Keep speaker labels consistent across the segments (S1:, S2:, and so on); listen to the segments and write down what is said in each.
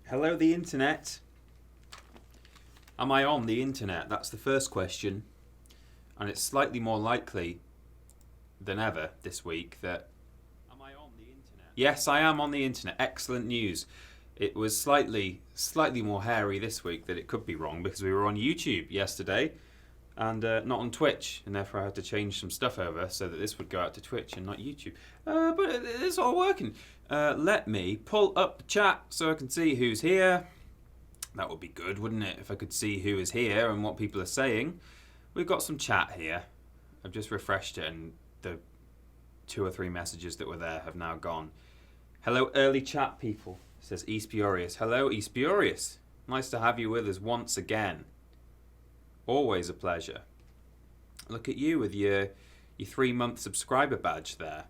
S1: Hello, the internet. Am I on the internet? That's the first question. And it's slightly more likely than ever this week that... Am I on the internet? Yes, I am on the internet. Excellent news. It was slightly more hairy this week that it could be wrong because we were on YouTube yesterday and not on Twitch, and therefore I had to change some stuff over so that this would go out to Twitch and not YouTube. But it's all working. Let me pull up the chat so I can see who's here. That would be good, wouldn't it, if I could see who is here and what people are saying. We've got some chat here. I've just refreshed it and the 2 or 3 messages that were there have now gone. Hello, early chat people, says Espurious. Hello, Espurious. Nice to have you with us once again. Always a pleasure. Look at you with your 3-month subscriber badge there.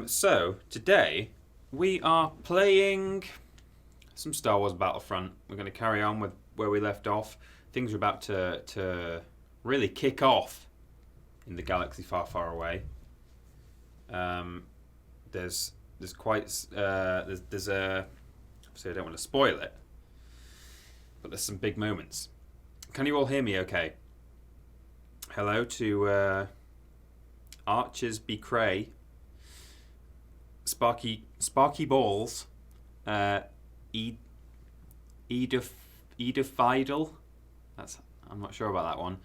S1: So, today we are playing some Star Wars Battlefront. We're going to carry on with where we left off. Things are about to really kick off in the galaxy far, far away. There's a... Obviously I don't want to spoil it, but there's some big moments. Can you all hear me okay? Hello to Archers Be Cray, Sparky Balls, Eda Fidel. I'm not sure about that one.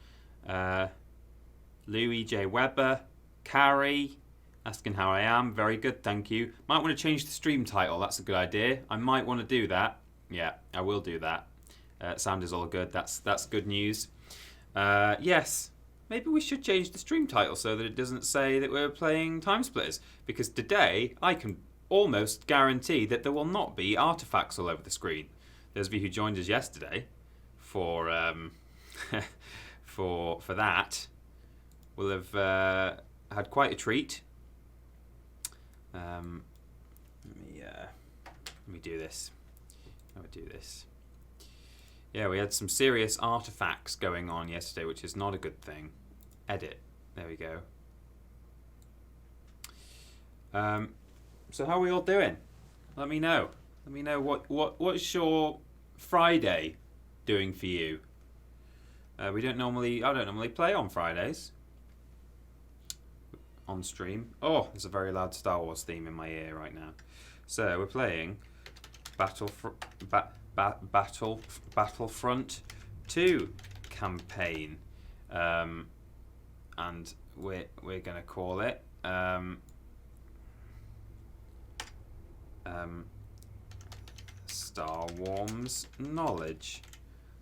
S1: Louis J. Weber, Carrie, asking how I am. Very good, thank you. Might want to change the stream title. That's a good idea. I might want to do that. Yeah, I will do that. Sound is all good. That's good news. Yes, maybe we should change the stream title so that it doesn't say that we're playing Time Splitters. Because today, I can almost guarantee that there will not be artifacts all over the screen. Those of you who joined us yesterday for for that will have had quite a treat. Let me do this. How do I do this? Yeah, we had some serious artifacts going on yesterday, which is not a good thing. Edit. There we go. So how are we all doing? Let me know. Let me know what's your Friday doing for you. I don't normally play on Fridays on stream. Oh, there's a very loud Star Wars theme in my ear right now. So we're playing Battlefront II campaign, and we're gonna call it Star Wars Knowledge.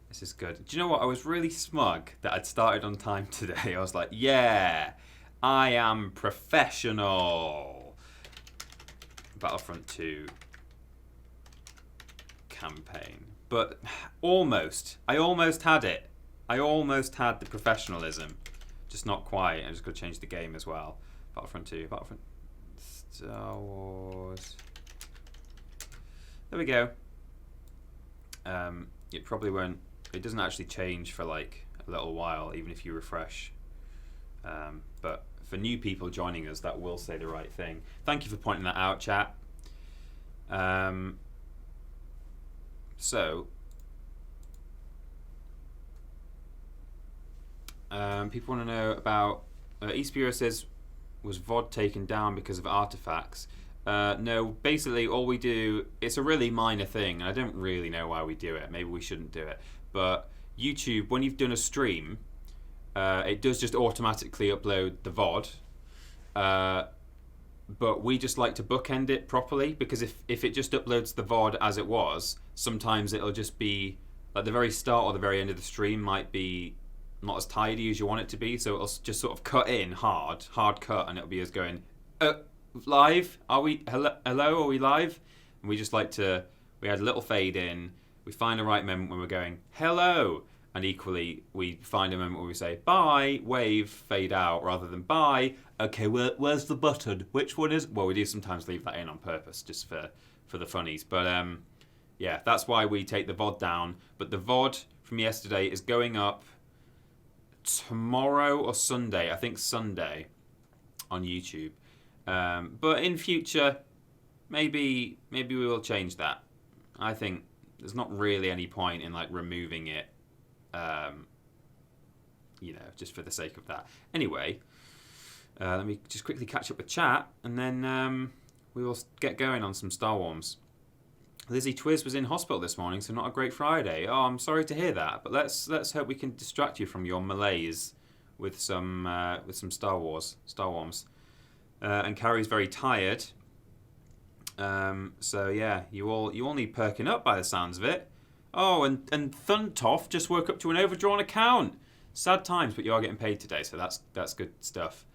S1: This is good. Do you know what? I was really smug that I'd started on time today. I was like, yeah, I am professional. Battlefront 2 campaign. But almost. I almost had it. I almost had the professionalism. Just not quite. I just got to change the game as well. Battlefront 2. Battlefront Star Wars. There we go. It probably won't. It doesn't actually change for like a little while, even if you refresh. But for new people joining us, that will say the right thing. Thank you for pointing that out, chat. So, people want to know about... Espiro says, was VOD taken down because of artifacts? No, basically all we do, it's a really minor thing. I don't really know why we do it. Maybe we shouldn't do it. But YouTube, when you've done a stream, it does just automatically upload the VOD. But we just like to bookend it properly, because if it just uploads the VOD as it was, sometimes it'll just be, at the very start or the very end of the stream might be not as tidy as you want it to be, so it'll just sort of cut in hard cut, and it'll be us going, live? Are we, hello, are we live? And we just like to, we had a little fade in, we find the right moment when we're going, hello, and equally we find a moment where we say, bye, wave, fade out, rather than bye, okay, where's the button? Which one is, well, we do sometimes leave that in on purpose, just for the funnies, but yeah, that's why we take the VOD down, but the VOD from yesterday is going up tomorrow or Sunday, I think Sunday, on YouTube. But in future, maybe we will change that. I think there's not really any point in like removing it, just for the sake of that. Anyway, let me just quickly catch up with chat, and then we will get going on some Star Wars. Lizzie Twiz was in hospital this morning, so not a great Friday. Oh, I'm sorry to hear that, but let's hope we can distract you from your malaise with some Star Wars. And Carrie's very tired. So yeah, you all need perking up by the sounds of it. Oh, and Thuntoff just woke up to an overdrawn account. Sad times, but you are getting paid today, so that's good stuff.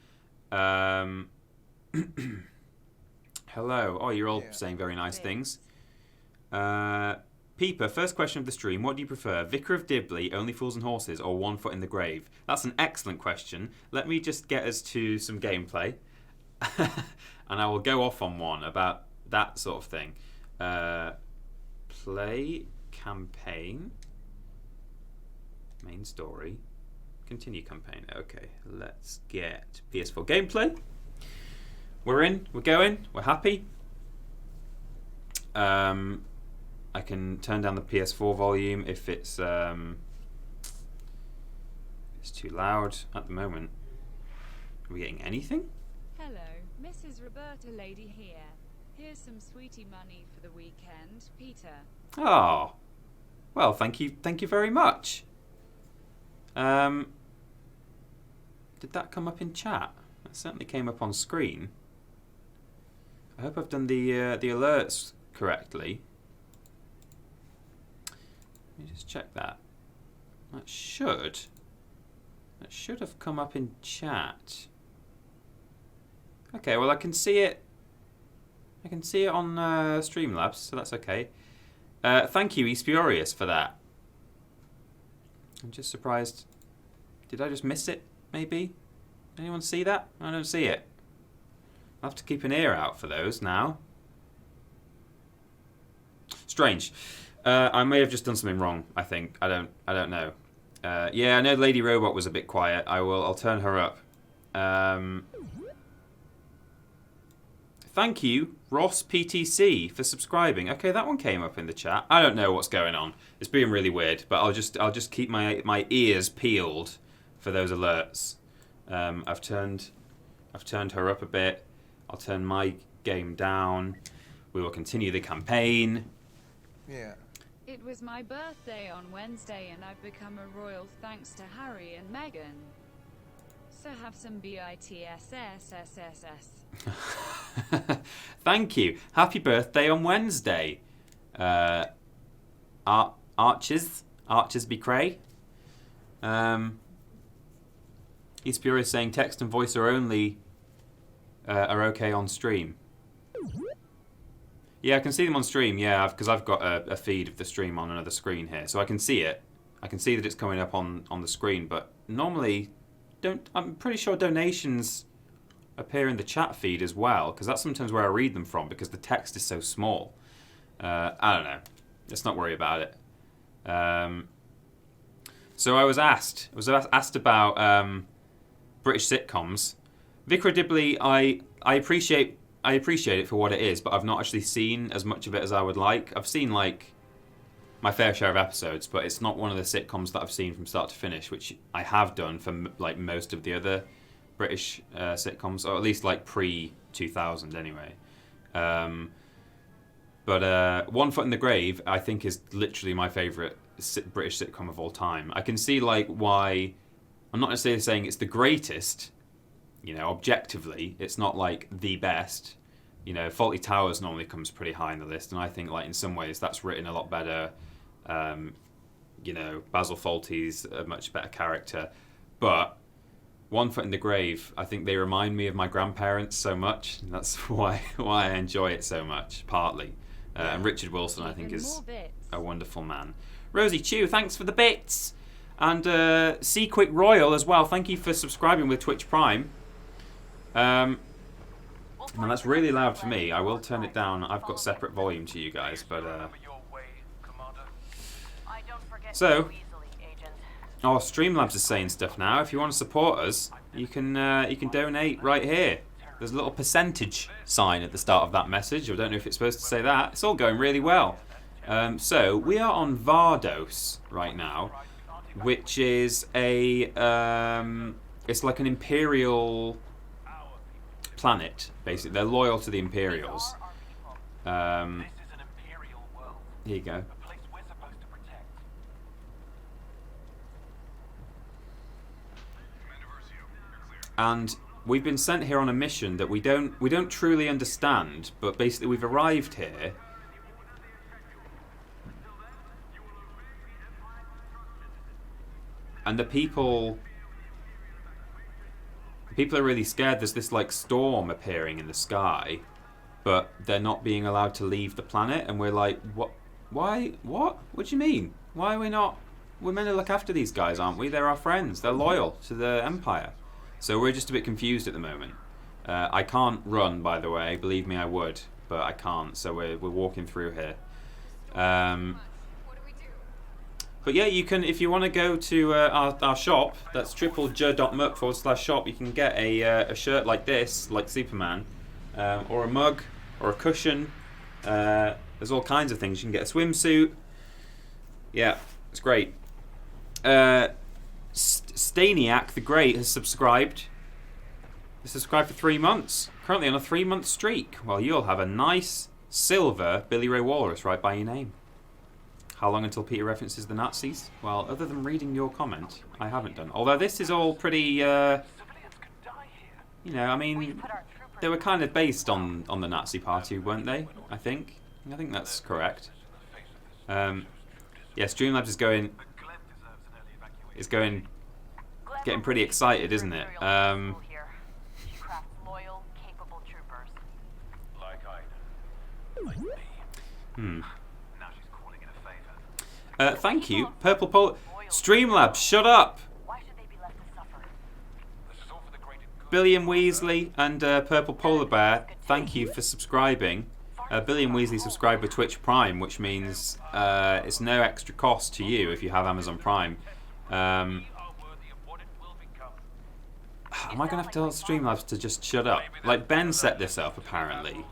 S1: Hello. Oh, you're all saying very nice things. Peeper, first question of the stream. What do you prefer? Vicar of Dibley, Only Fools and Horses, or One Foot in the Grave? That's an excellent question. Let me just get us to some gameplay. And I will go off on one about that sort of thing. Play campaign. Main story. Continue campaign. Okay, let's get PS4 gameplay. We're in. We're going. We're happy. I can turn down the PS4 volume if it's too loud at the moment. Are we getting anything?
S2: Hello, Mrs. Roberta Lady here. Here's some sweetie money for the weekend, Peter.
S1: Oh, well, thank you very much. Did that come up in chat? That certainly came up on screen. I hope I've done the alerts correctly. Let me just check that. That should have come up in chat. Okay, well I can see it. I can see it on Streamlabs, so that's okay. Thank you, Espurious, for that. I'm just surprised. Did I just miss it? Maybe. Anyone see that? I don't see it. I'll have to keep an ear out for those now. Strange. I may have just done something wrong. I think. I don't know. Yeah, I know Lady Robot was a bit quiet. I'll turn her up. Thank you, Ross PTC, for subscribing. Okay, that one came up in the chat. I don't know what's going on. It's being really weird, but I'll just keep my ears peeled for those alerts. I've turned her up a bit. I'll turn my game down. We will continue the campaign.
S3: Yeah.
S2: It was my birthday on Wednesday and I've become a royal thanks to Harry and Meghan. So have some BITSSSSS.
S1: Thank you. Happy birthday on Wednesday. Arches be cray. Espura is saying text and voice are only are okay on stream. Yeah, I can see them on stream. Yeah, because I've got a feed of the stream on another screen here, so I can see it. I can see that it's coming up on the screen, but normally, I'm pretty sure donations appear in the chat feed as well, because that's sometimes where I read them from, because the text is so small. I don't know. Let's not worry about it. So I was asked about British sitcoms. Vicar of Dibley, I appreciate it for what it is, but I've not actually seen as much of it as I would like. I've seen like my fair share of episodes, but it's not one of the sitcoms that I've seen from start to finish, which I have done for like most of the other British sitcoms, or at least like pre-2000 anyway. But One Foot in the Grave, I think, is literally my favourite British sitcom of all time. I can see like why. I'm not necessarily saying it's the greatest. You know, objectively, it's not like the best. You know, Fawlty Towers normally comes pretty high on the list, and I think like in some ways that's written a lot better. You know, Basil Fawlty's a much better character, but One Foot in the Grave, I think they remind me of my grandparents so much. That's why I enjoy it so much, partly. And Richard Wilson, I think, is a wonderful man. Rosie Chew, thanks for the bits. And C Quick Royal as well, thank you for subscribing with Twitch Prime. And that's really loud for me. I will turn it down. I've got separate volume to you guys, but so Streamlabs is saying stuff now. If you want to support us, you can donate right here. There's a little percentage sign at the start of that message. I don't know if it's supposed to say that. It's all going really well. So we are on Vardos right now, which is a it's like an imperial planet. Basically, they're loyal to the Imperials. Here you go. And we've been sent here on a mission that we don't truly understand, but basically we've arrived here. And the people are really scared. There's this like storm appearing in the sky, but they're not being allowed to leave the planet, and we're like, what? Why? What? What do you mean? Why are we not? We're meant to look after these guys, aren't we? They're our friends. They're loyal to the Empire. So we're just a bit confused at the moment. I can't run, by the way. Believe me, I would, but I can't. So we're walking through here. But yeah, you can, if you want to go to our shop, that's triplej.merc/shop, you can get a shirt like this, like Superman, or a mug, or a cushion. There's all kinds of things. You can get a swimsuit. Yeah, it's great. Staniac the Great has subscribed. He's subscribed for 3 months. Currently on a 3-month streak. Well, you'll have a nice silver Billy Ray Walrus right by your name. How long until Peter references the Nazis? Well, other than reading your comment, I haven't done. Although this is all pretty, you know, I mean, they were kind of based on the Nazi Party, weren't they? I think that's correct. Yeah, Streamlabs is getting pretty excited, isn't it? Thank you, Purple Pole. Streamlabs, shut up. Billiam Weasley and Purple Polar Bear, thank you for subscribing. Billiam Weasley subscribed with Twitch Prime, which means it's no extra cost to you if you have Amazon Prime. Am I going to have to tell Streamlabs to just shut up? Like, Ben set this up, apparently,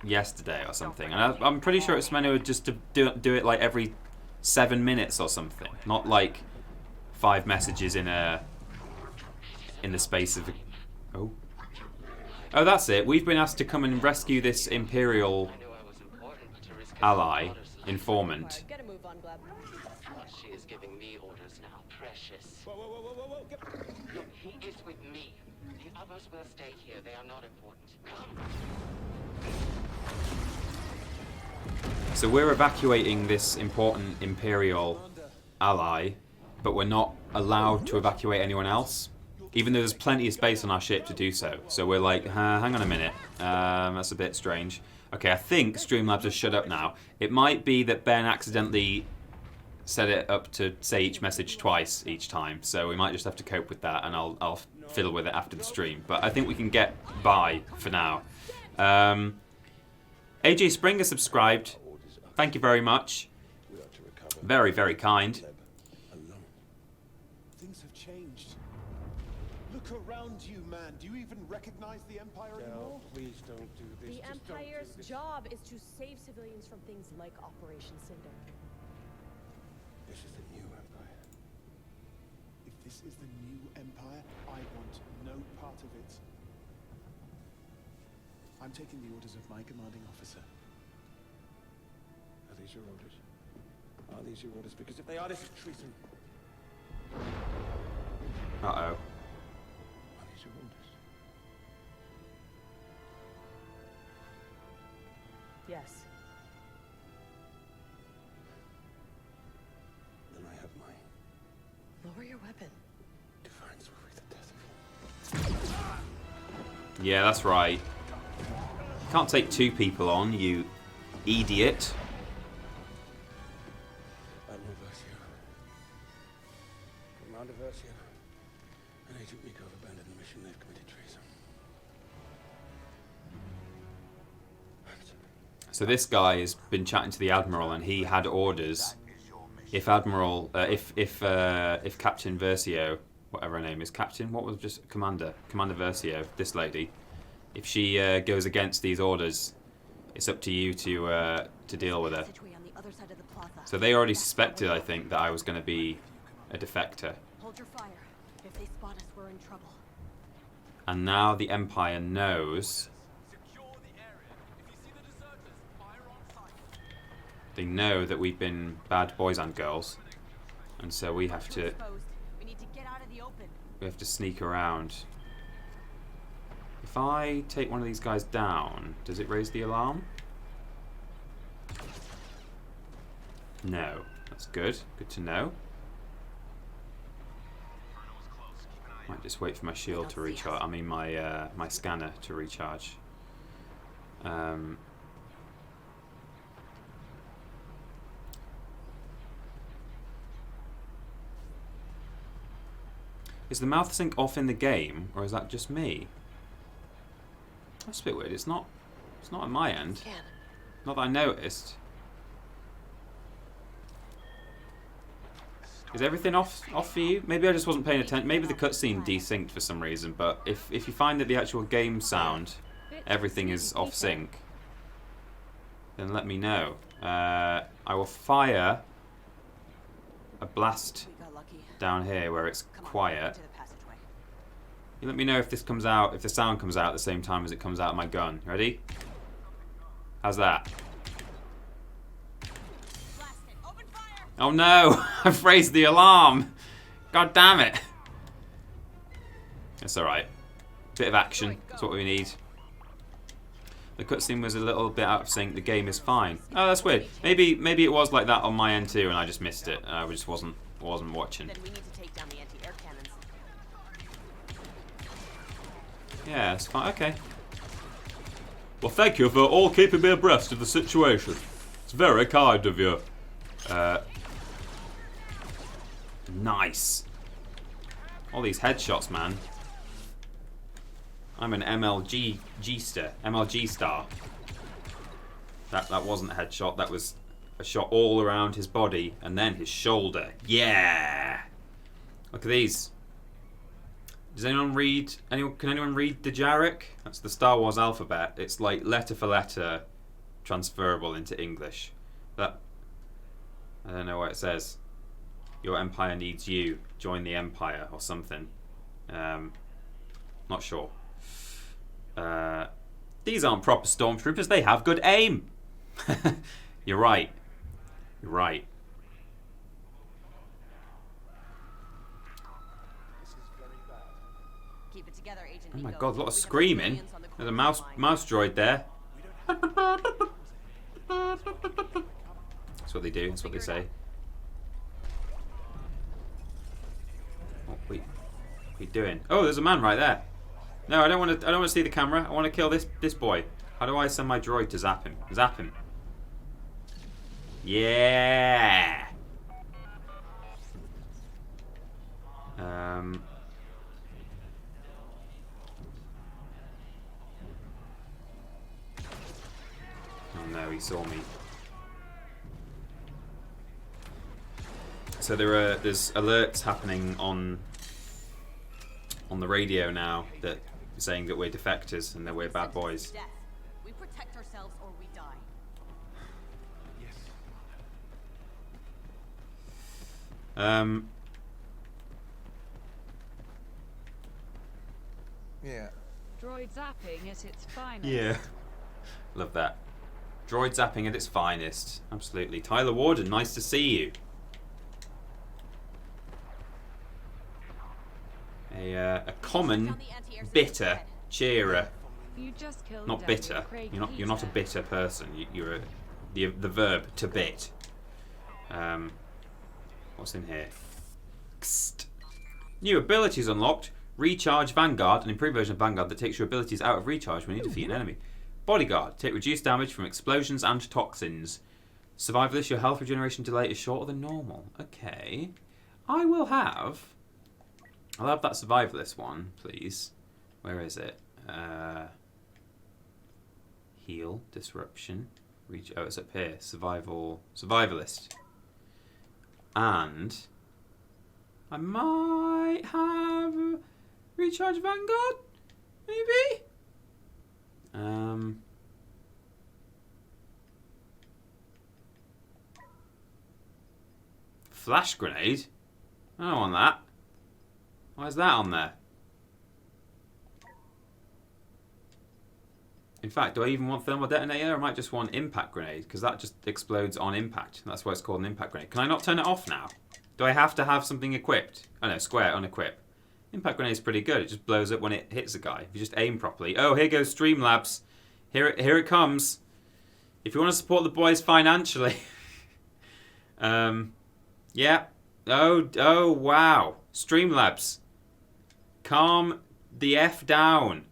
S1: yesterday or something. And I'm pretty sure it's meant to just to do it like every 7 minutes or something. Not like 5 messages in the space of... Oh, that's it. We've been asked to come and rescue this Imperial ally, informant.
S3: Get a move on, Gleb. She is giving me orders now, precious. Whoa. Look, he is with me. The others will stay here. They are not important. Come.
S1: So we're evacuating this important Imperial ally, but we're not allowed to evacuate anyone else, even though there's plenty of space on our ship to do so. So we're like, hang on a minute, that's a bit strange. Okay, I think Streamlabs has shut up now. It might be that Ben accidentally set it up to say each message twice each time, so we might just have to cope with that, and I'll fiddle with it after the stream. But I think we can get by for now. AJ Springer subscribed. Thank you very much. Very, very kind.
S4: Things have changed. Look around you, man. Do you even recognize the Empire anymore?
S5: Please don't do this.
S6: The Empire's job is to save civilians from things like Operation Cinder.
S5: This is the new Empire.
S4: If this is the new Empire, I want no part of it. I'm taking the orders of my commanding officer.
S5: Are these your orders? Are these your orders? Because if they are, this is treason.
S1: Uh-oh.
S5: Are these your orders?
S6: Yes.
S5: Then I have mine.
S6: Lower your weapon.
S5: Defiance will be the death of you.
S1: Yeah, that's right. You can't take 2 people on, you idiot.
S5: Admiral Versio. Commander Versio. And Agent Rico have abandoned the mission. They've committed treason.
S1: So this guy has been chatting to the Admiral, and he had orders. If Admiral, if Captain Versio, whatever her name is, Captain, what was just Commander Versio, this lady, if she goes against these orders, it's up to you to to deal with her.
S6: Passageway on the other side of the plaza.
S1: So they already suspected, I think, that I was going to be a defector.
S6: Hold your fire. If they spot us, we're in trouble.
S1: And now the Empire knows. They know that we've been bad boys and girls, and so we have to
S6: We need to get out of the open.
S1: sneak around. If I take one of these guys down, does it raise the alarm? No. That's good. Good to know. Might just wait for my shield to recharge. I mean my my scanner to recharge. Is the mouth sync off in the game, or is that just me? That's a bit weird. It's not on my end. Not that I noticed. Is everything off for you? Maybe I just wasn't paying attention. Maybe the cutscene desynced for some reason. But if you find that the actual game sound, everything is off sync, then let me know. I will fire a blast down here where it's quiet. You let me know if this comes out, if the sound comes out at the same time as it comes out of my gun. Ready? How's that? Oh no! I've raised the alarm! God damn it! That's alright. Bit of action. That's what we need. The cutscene was a little bit out of sync. The game is fine. Oh, that's weird. Maybe it was like that on my end too, and I just missed it. I just wasn't watching.
S6: Then we need to take down the anti-air cannons.
S1: Yeah, it's fine. Okay. Well, thank you for all keeping me abreast of the situation. It's very kind of you. Nice. All these headshots, man. I'm an MLG star. That wasn't a headshot. That was a shot all around his body and then his shoulder. Yeah. Look at these. Does anyone read? Can anyone read the Jarek? That's the Star Wars alphabet. It's like letter for letter, transferable into English. That I don't know what it says. Your empire needs you. Join the empire or something. Not sure. These aren't proper stormtroopers. They have good aim. You're right. You're right.
S6: Keep it together, Agent
S1: Oh my
S6: Nico.
S1: god, a lot of
S6: We've got
S1: screaming.
S6: civilians on the
S1: There's a
S6: closest
S1: mouse
S6: line.
S1: droid there. That's what they do. That's what they say. Oh, wait. What are you doing? Oh, there's a man right there. No, I don't want to see the camera. I want to kill this boy. How do I send my droid to zap him? Zap him. Yeah. Oh no, he saw me. So there's alerts happening on the radio now that saying that we're defectors and that we're bad boys.
S6: Death. We protect ourselves or we die.
S5: Yeah.
S2: Droid zapping at its finest.
S1: Yeah. Love that. Droid zapping at its finest. Absolutely. Tyler Warden, nice to see you. A common bitter cheerer.
S2: You just killed
S1: Not
S2: Daniel
S1: bitter.
S2: Craig
S1: You're not a bitter person. You're the verb to bit. What's in here? Kst. New abilities unlocked. Recharge Vanguard, an improved version of Vanguard that takes your abilities out of recharge when you defeat an enemy. Bodyguard, take reduced damage from explosions and toxins. Survivalist, your health regeneration delay is shorter than normal. Okay. I'll have that survivalist one, please. Where is it? Heal, disruption, oh, it's up here. Survivalist. And I might have recharge Vanguard, maybe. Flash grenade? I don't want that. Why is that on there? In fact, do I even want thermal detonator? Or I might just want impact grenade, because that just explodes on impact. That's why it's called an impact grenade. Can I not turn it off now? Do I have to have something equipped? Oh no, square, unequip. Impact grenade is pretty good. It just blows up when it hits a guy. If you just aim properly. Oh, here goes Streamlabs. Here it comes. If you want to support the boys financially. Yeah. Oh, wow. Streamlabs. Calm the F down.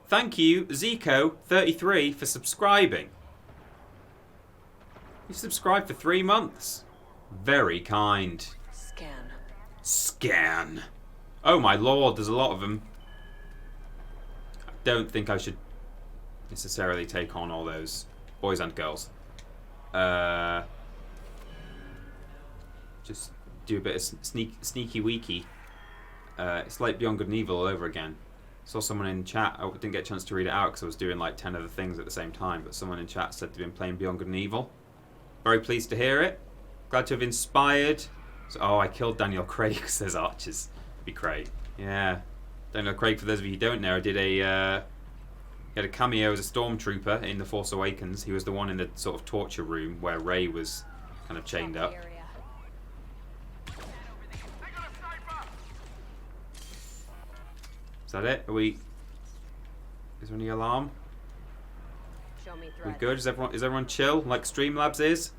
S1: Thank you, Zico33, for subscribing. You subscribed for 3 months. Very kind. Scan. Oh my lord, there's a lot of them. I don't think I should necessarily take on all those boys and girls. Just do a bit of sneaky weaky. It's like Beyond Good and Evil all over again. Saw someone in chat. I didn't get a chance to read it out because I was doing like 10 other things at the same time. But someone in chat said they've been playing Beyond Good and Evil. Very pleased to hear it. Glad to have inspired. So, oh, I killed Daniel Craig, says Archers. Be Craig. Yeah. Daniel Craig, for those of you who don't know, did he had a cameo as a stormtrooper in The Force Awakens. He was the one in the sort of torture room where Rey was kind of chained up. Is that it? Are we... Is there any alarm?
S6: Show me
S1: We good? Is everyone chill like Streamlabs is?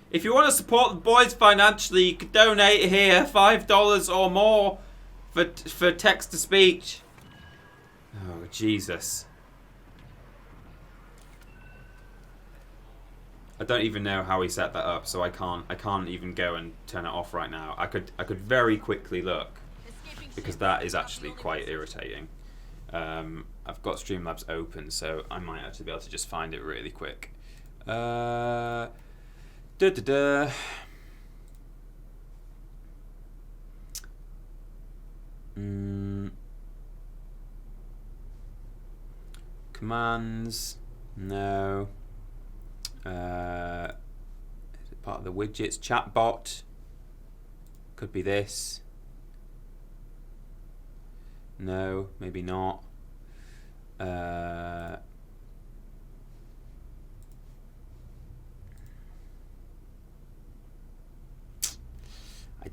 S1: If you want to support the boys financially, you can donate here $5 or more for text to speech. Oh Jesus! I don't even know how he set that up, so I can't even go and turn it off right now. I could very quickly look, because that is actually quite irritating. I've got Streamlabs open, so I might actually be able to just find it really quick. Commands, no. Is it part of the widgets? Chatbot, could be this. No, maybe not. I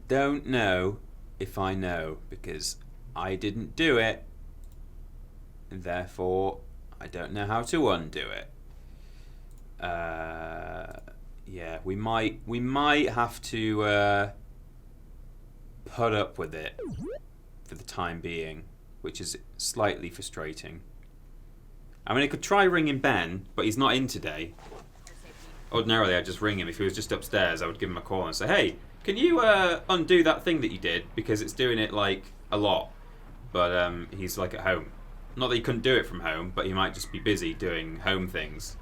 S1: don't know if I know, because I didn't do it, and therefore I don't know how to undo it. Yeah, we might have to put up with it for the time being, which is slightly frustrating. I mean, I could try ringing Ben, but he's not in today. Ordinarily, I'd just ring him. If he was just upstairs, I would give him a call and say, hey, can you undo that thing that you did? Because it's doing it, like, a lot. But he's, like, at home. Not that he couldn't do it from home, but he might just be busy doing home things.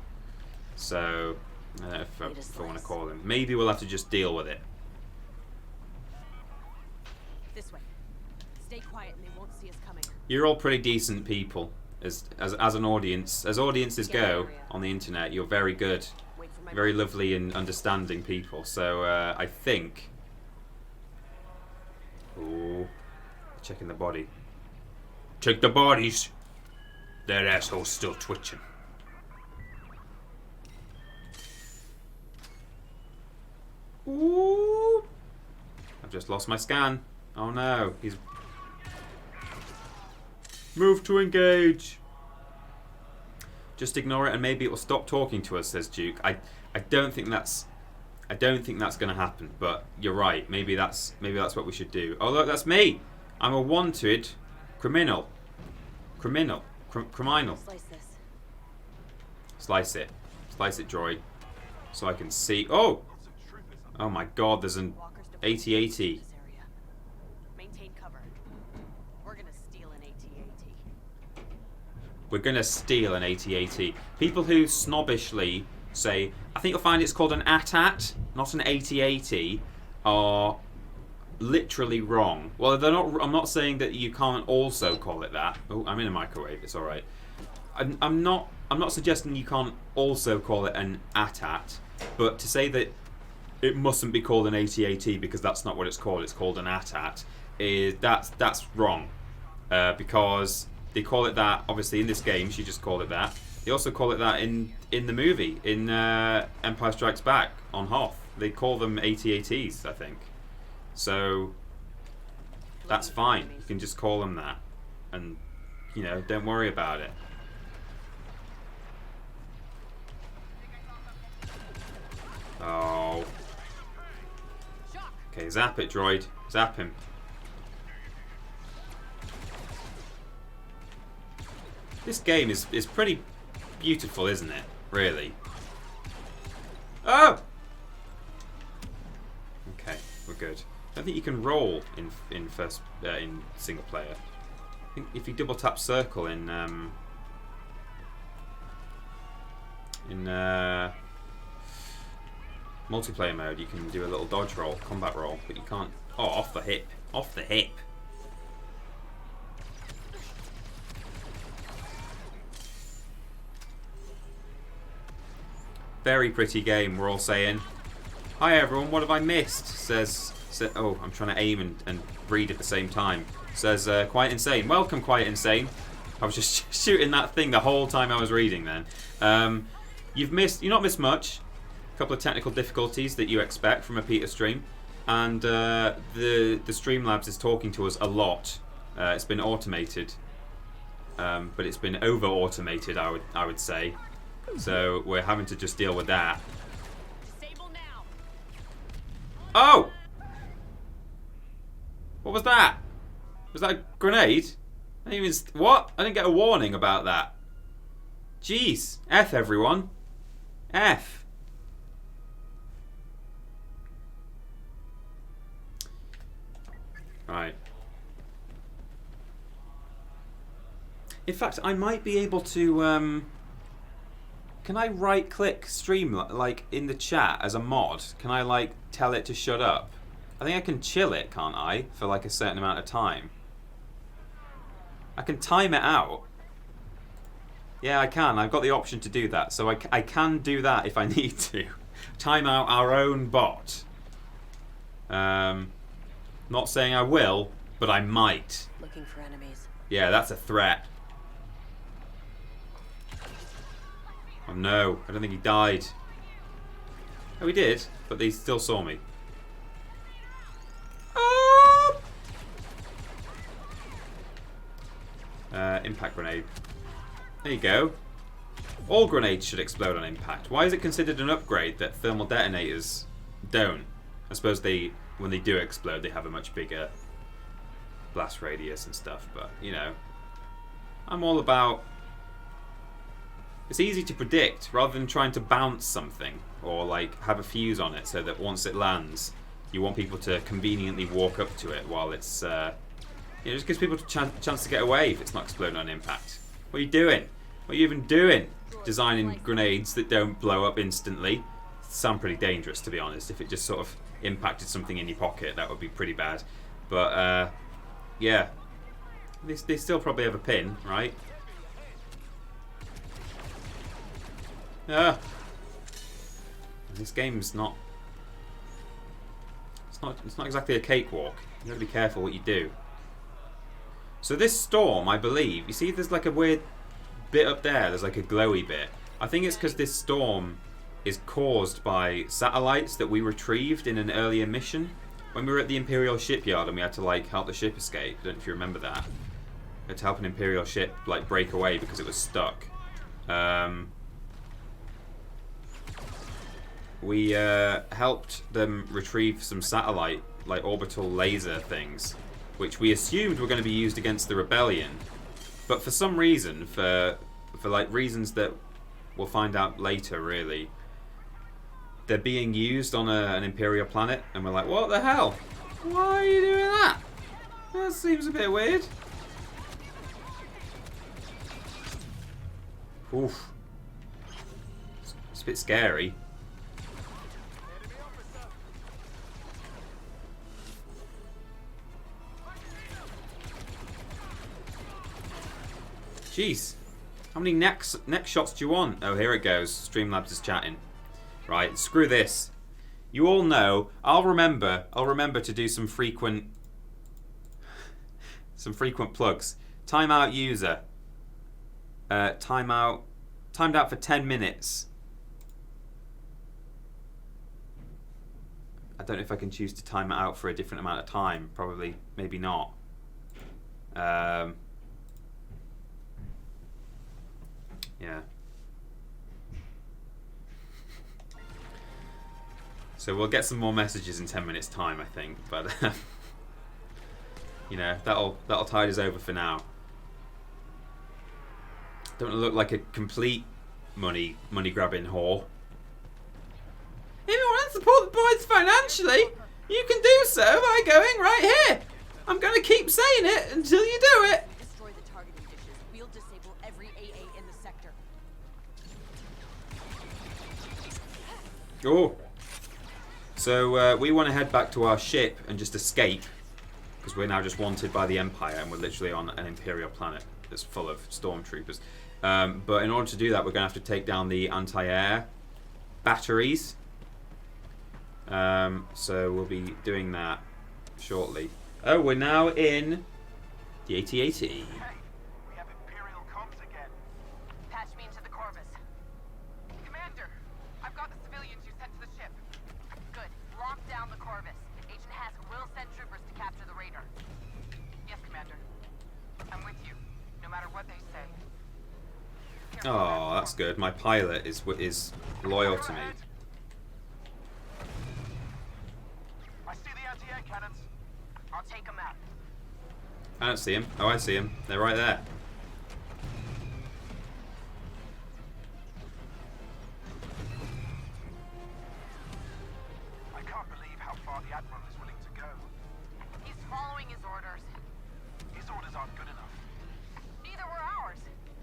S1: So, I don't know if I want to call him. Maybe we'll have to just deal with it.
S6: This way. Stay quiet and they won't see us coming.
S1: You're all pretty decent people. As an audience, as audiences go on the internet, you're very good, very lovely and understanding people. So I think, ooh, checking the body. Check the bodies. That asshole's still twitching. Ooh, I've just lost my scan. Oh no, he's. Move to engage. Just ignore it and maybe it will stop talking to us, says Duke. I don't think that's going to happen, but you're right. Maybe that's what we should do. Oh look, that's me. I'm a wanted criminal. Criminal.
S6: Slice this.
S1: Slice it. Slice it, Droid. So I can see. Oh! Oh my god, there's an 80-80.
S6: Maintain cover. We're gonna steal an AT-AT.
S1: We're gonna steal an AT-AT. People who snobbishly say, I think you'll find it's called an AT-AT, not an AT-AT, are literally wrong. Well, they're not. I'm not saying that you can't also call it that. Oh, I'm in a microwave. It's all right. I'm not I'm not suggesting you can't also call it an AT-AT, but to say that it mustn't be called an AT-AT because that's not what it's called an AT-AT, that's wrong. Because they call it that, obviously in this game, she just called it that. They also call it that in the movie, in Empire Strikes Back, on Hoth. They call them AT-ATs, I think. So, that's fine. You can just call them that. And, you know, don't worry about it. Oh. Okay, zap it, droid. Zap him. This game is pretty beautiful, isn't it? Really. Oh! Okay, we're good. I don't think you can roll in single player. I think if you double tap circle in multiplayer mode, you can do a little dodge roll, combat roll, but you can't. Oh, off the hip, off the hip. Very pretty game, we're all saying. Hi everyone, what have I missed? Says oh, I'm trying to aim and read at the same time. Says, Quite Insane. Welcome, Quite Insane. I was just shooting that thing the whole time I was reading then. You've not missed much. A couple of technical difficulties that you expect from a Peter stream. And the Streamlabs is talking to us a lot. It's been automated. But it's been over-automated, I would say. So we're having to just deal with that. Oh! What was that? Was that a grenade? I didn't even... What? I didn't get a warning about that. Jeez. F, everyone. F. Right. In fact, I might be able to... Can I right-click stream, like, in the chat as a mod? Can I, like, tell it to shut up? I think I can chill it, can't I? For, like, a certain amount of time. I can time it out. Yeah, I can. I've got the option to do that. So I can do that if I need to. Time out our own bot. Not saying I will, but I might.
S6: Looking for enemies.
S1: Yeah, that's a threat. Oh no, I don't think he died. Oh, he did, but they still saw me. Oh! Impact grenade. There you go. All grenades should explode on impact. Why is it considered an upgrade that thermal detonators don't? I suppose when they do explode, they have a much bigger blast radius and stuff, but, you know. I'm all about... It's easy to predict, rather than trying to bounce something, or, like, have a fuse on it, so that once it lands, you want people to conveniently walk up to it while it's... it just gives people a chance to get away if it's not exploding on impact. What are you doing? What are you even doing? Designing grenades that don't blow up instantly. Sound pretty dangerous, to be honest. If it just sort of impacted something in your pocket, that would be pretty bad. But, yeah. They still probably have a pin, right? This game's not... It's not exactly a cakewalk. You gotta be careful what you do. So this storm, I believe, you see there's like a weird bit up there, there's like a glowy bit. I think it's because this storm is caused by satellites that we retrieved in an earlier mission. When we were at the Imperial shipyard and we had to like help the ship escape. I don't know if you remember that. We had to help an Imperial ship like break away because it was stuck. We helped them retrieve some satellite, like orbital laser things, which we assumed were going to be used against the rebellion, but for some reason, for like reasons that we'll find out later, really, they're being used on an Imperial planet, and we're like, what the hell? Why are you doing that? That seems a bit weird. Oof. It's a bit scary. Jeez. How many next shots do you want? Oh, here it goes. Streamlabs is chatting. Right, screw this. You all know. I'll remember to do some frequent plugs. Timeout user. Timed out for 10 minutes. I don't know if I can choose to time it out for a different amount of time. Probably, maybe not. Yeah. So we'll get some more messages in 10 minutes time, I think. But you know, that'll tide us over for now. Don't want to look like a complete money grabbing whore. If you want to support the boys financially, you can do so by going right here. I'm going to keep saying it until you do it.
S6: Destroy the targeting dishes. We'll disable every AA in the sector.
S1: Oh. So we want to head back to our ship and just escape, because we're now just wanted by the Empire and we're literally on an Imperial planet that's full of stormtroopers. But in order to do that, we're going to have to take down the anti-air batteries. So we'll be doing that shortly. Oh, we're now in the AT-AT.
S4: Hey, we have Imperial comms again.
S3: Patch me into the Corvus. Commander, I've got the civilians you sent to the ship. Good. Lock down the Corvus. Agent Hask will send troopers to capture the raider. Yes, Commander. I'm with you, no matter what they say.
S1: Oh, that's good. My pilot is loyal to me.
S4: I see the anti-air cannons.
S3: I'll take them out.
S1: I don't see him. Oh, I see him. They're right there.
S4: I can't believe how far the Admiral is willing to go.
S3: He's following his orders.
S4: His orders aren't good enough.
S3: Neither were ours.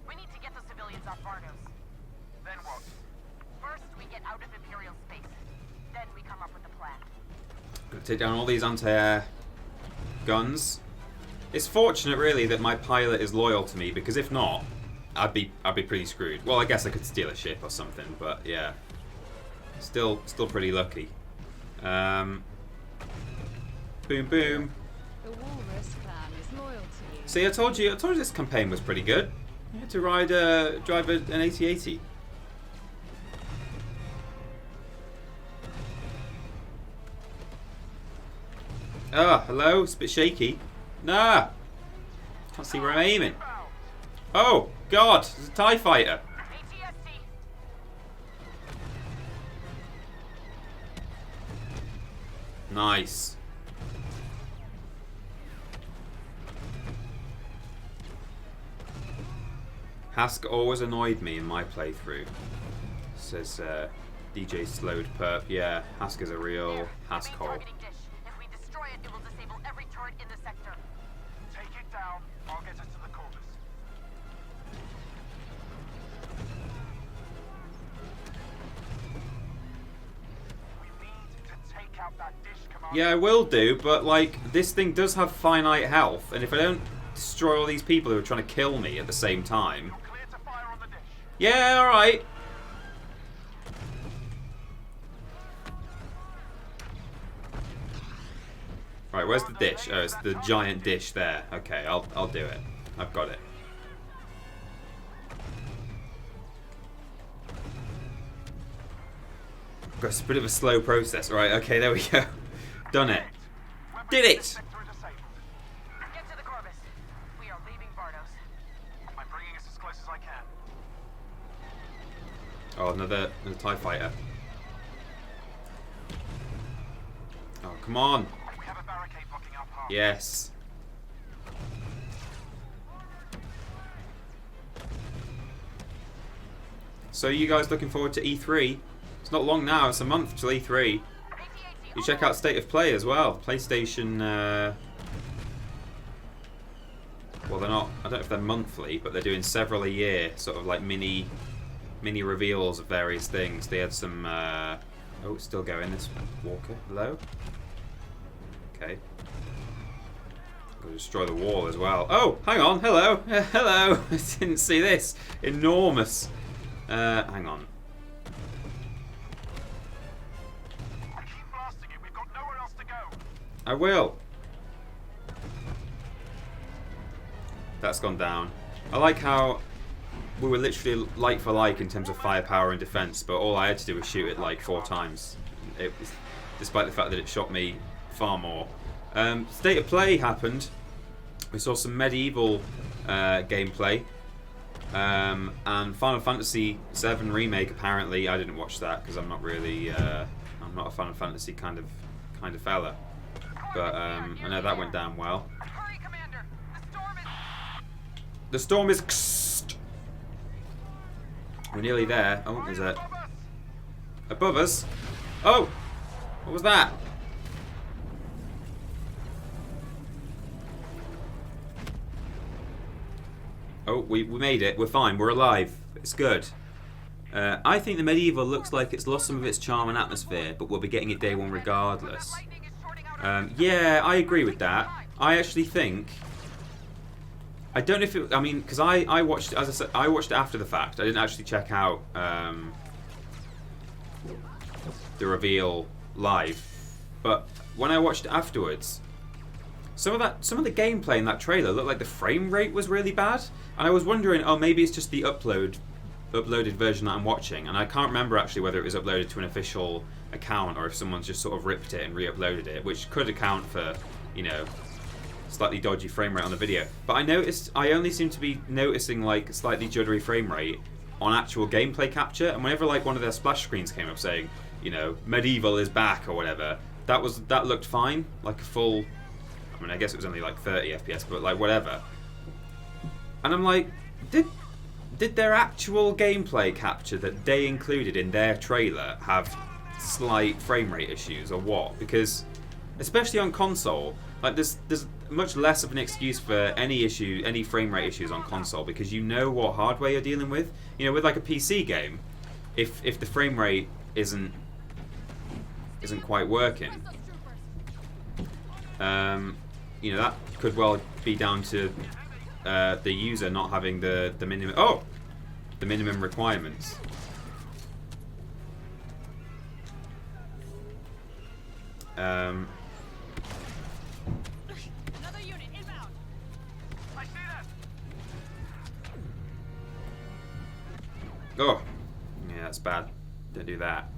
S3: We need to get the civilians off Vardos.
S4: Then what?
S3: First, we get out of Imperial space. Then we come up with a plan.
S1: Gonna take down all these anti-air guns. It's fortunate, really, that my pilot is loyal to me, because if not, I'd be pretty screwed. Well, I guess I could steal a ship or something, but yeah, still pretty lucky. Boom, boom.
S2: The Walrus clan is loyal to you.
S1: See, I told you this campaign was pretty good. You had to drive an AT-AT. Ah, hello. It's a bit shaky. Nah. Can't see where I'm aiming. Oh, God. It's a TIE fighter.
S3: ATST.
S1: Nice. Hask always annoyed me in my playthrough. Says DJ Slowed Perp. Yeah, Hask is a real Hask hole.
S3: Targeting dish. If we destroy it, it will disable every turret in the sector.
S4: Take it down. I'll get us to the Corvus. We need to take out that dish, Commander.
S1: Yeah, I will do, but like, this thing does have finite health, and if I don't destroy all these people who are trying to kill me at the same time.
S4: You're clear to fire on the dish.
S1: Yeah, alright. Right, where's the dish? Oh, it's the giant dish there. Okay, I'll do it. I've got it. It's a bit of a slow process. Right, okay, there we go. Done it. Did it!
S4: Sector disabled.
S3: Get to the Corvus. We are leaving Vardos.
S4: I'm bringing us as close as I can.
S1: Oh, another TIE fighter. Oh, come on.
S4: We have a barricade blocking our path.
S1: Yes. So you guys looking forward to E3? It's not long now, it's a month till E3. You check out State of Play as well. PlayStation, well, they're not, I don't know if they're monthly, but they're doing several a year, sort of like mini reveals of various things. They had some, oh, it's still going, this Walker. Hello? Okay. Go destroy the wall as well. Oh, hang on. Hello. Hello. I didn't see this. Enormous. Hang on.
S4: Keep blasting it. We've got nowhere else to go.
S1: I will. That's gone down. I like how we were literally like for like in terms of firepower and defense, but all I had to do was shoot it like 4 times. Despite the fact that it shot me far more. State of play happened. We saw some medieval gameplay. And Final Fantasy VII Remake, apparently, I didn't watch that because I'm not really, I'm not a Final Fantasy kind of fella. But I know that went down well.
S3: Hurry, Commander!
S1: The storm is... We're nearly there. Oh, is it? Above us? Oh! What was that? Oh, we made it. We're fine. We're alive. It's good. I think the medieval looks like it's lost some of its charm and atmosphere, but we'll be getting it day one regardless. Yeah, I agree with that. I actually think... I don't know if it... I mean, because I watched... As I said, I watched it after the fact. I didn't actually check out the reveal live. But when I watched it afterwards... Some of the gameplay in that trailer looked like the frame rate was really bad. And I was wondering, oh, maybe it's just the uploaded version that I'm watching. And I can't remember actually whether it was uploaded to an official account or if someone's just sort of ripped it and re-uploaded it, which could account for, you know, slightly dodgy frame rate on the video. But I only seem to be noticing like slightly juddery frame rate on actual gameplay capture. And whenever like one of their splash screens came up saying, you know, medieval is back or whatever, that looked fine, like a full... I mean, I guess it was only like 30 FPS, but like whatever. And I'm like, did their actual gameplay capture that they included in their trailer have slight frame rate issues or what? Because especially on console, like there's much less of an excuse for any frame rate issues on console because you know what hardware you're dealing with. You know, with like a PC game, if the frame rate isn't quite working, you know, that could well be down to the user not having the minimum requirements.
S3: Another unit inbound. I see that.
S1: Oh, yeah, that's bad. Don't do that.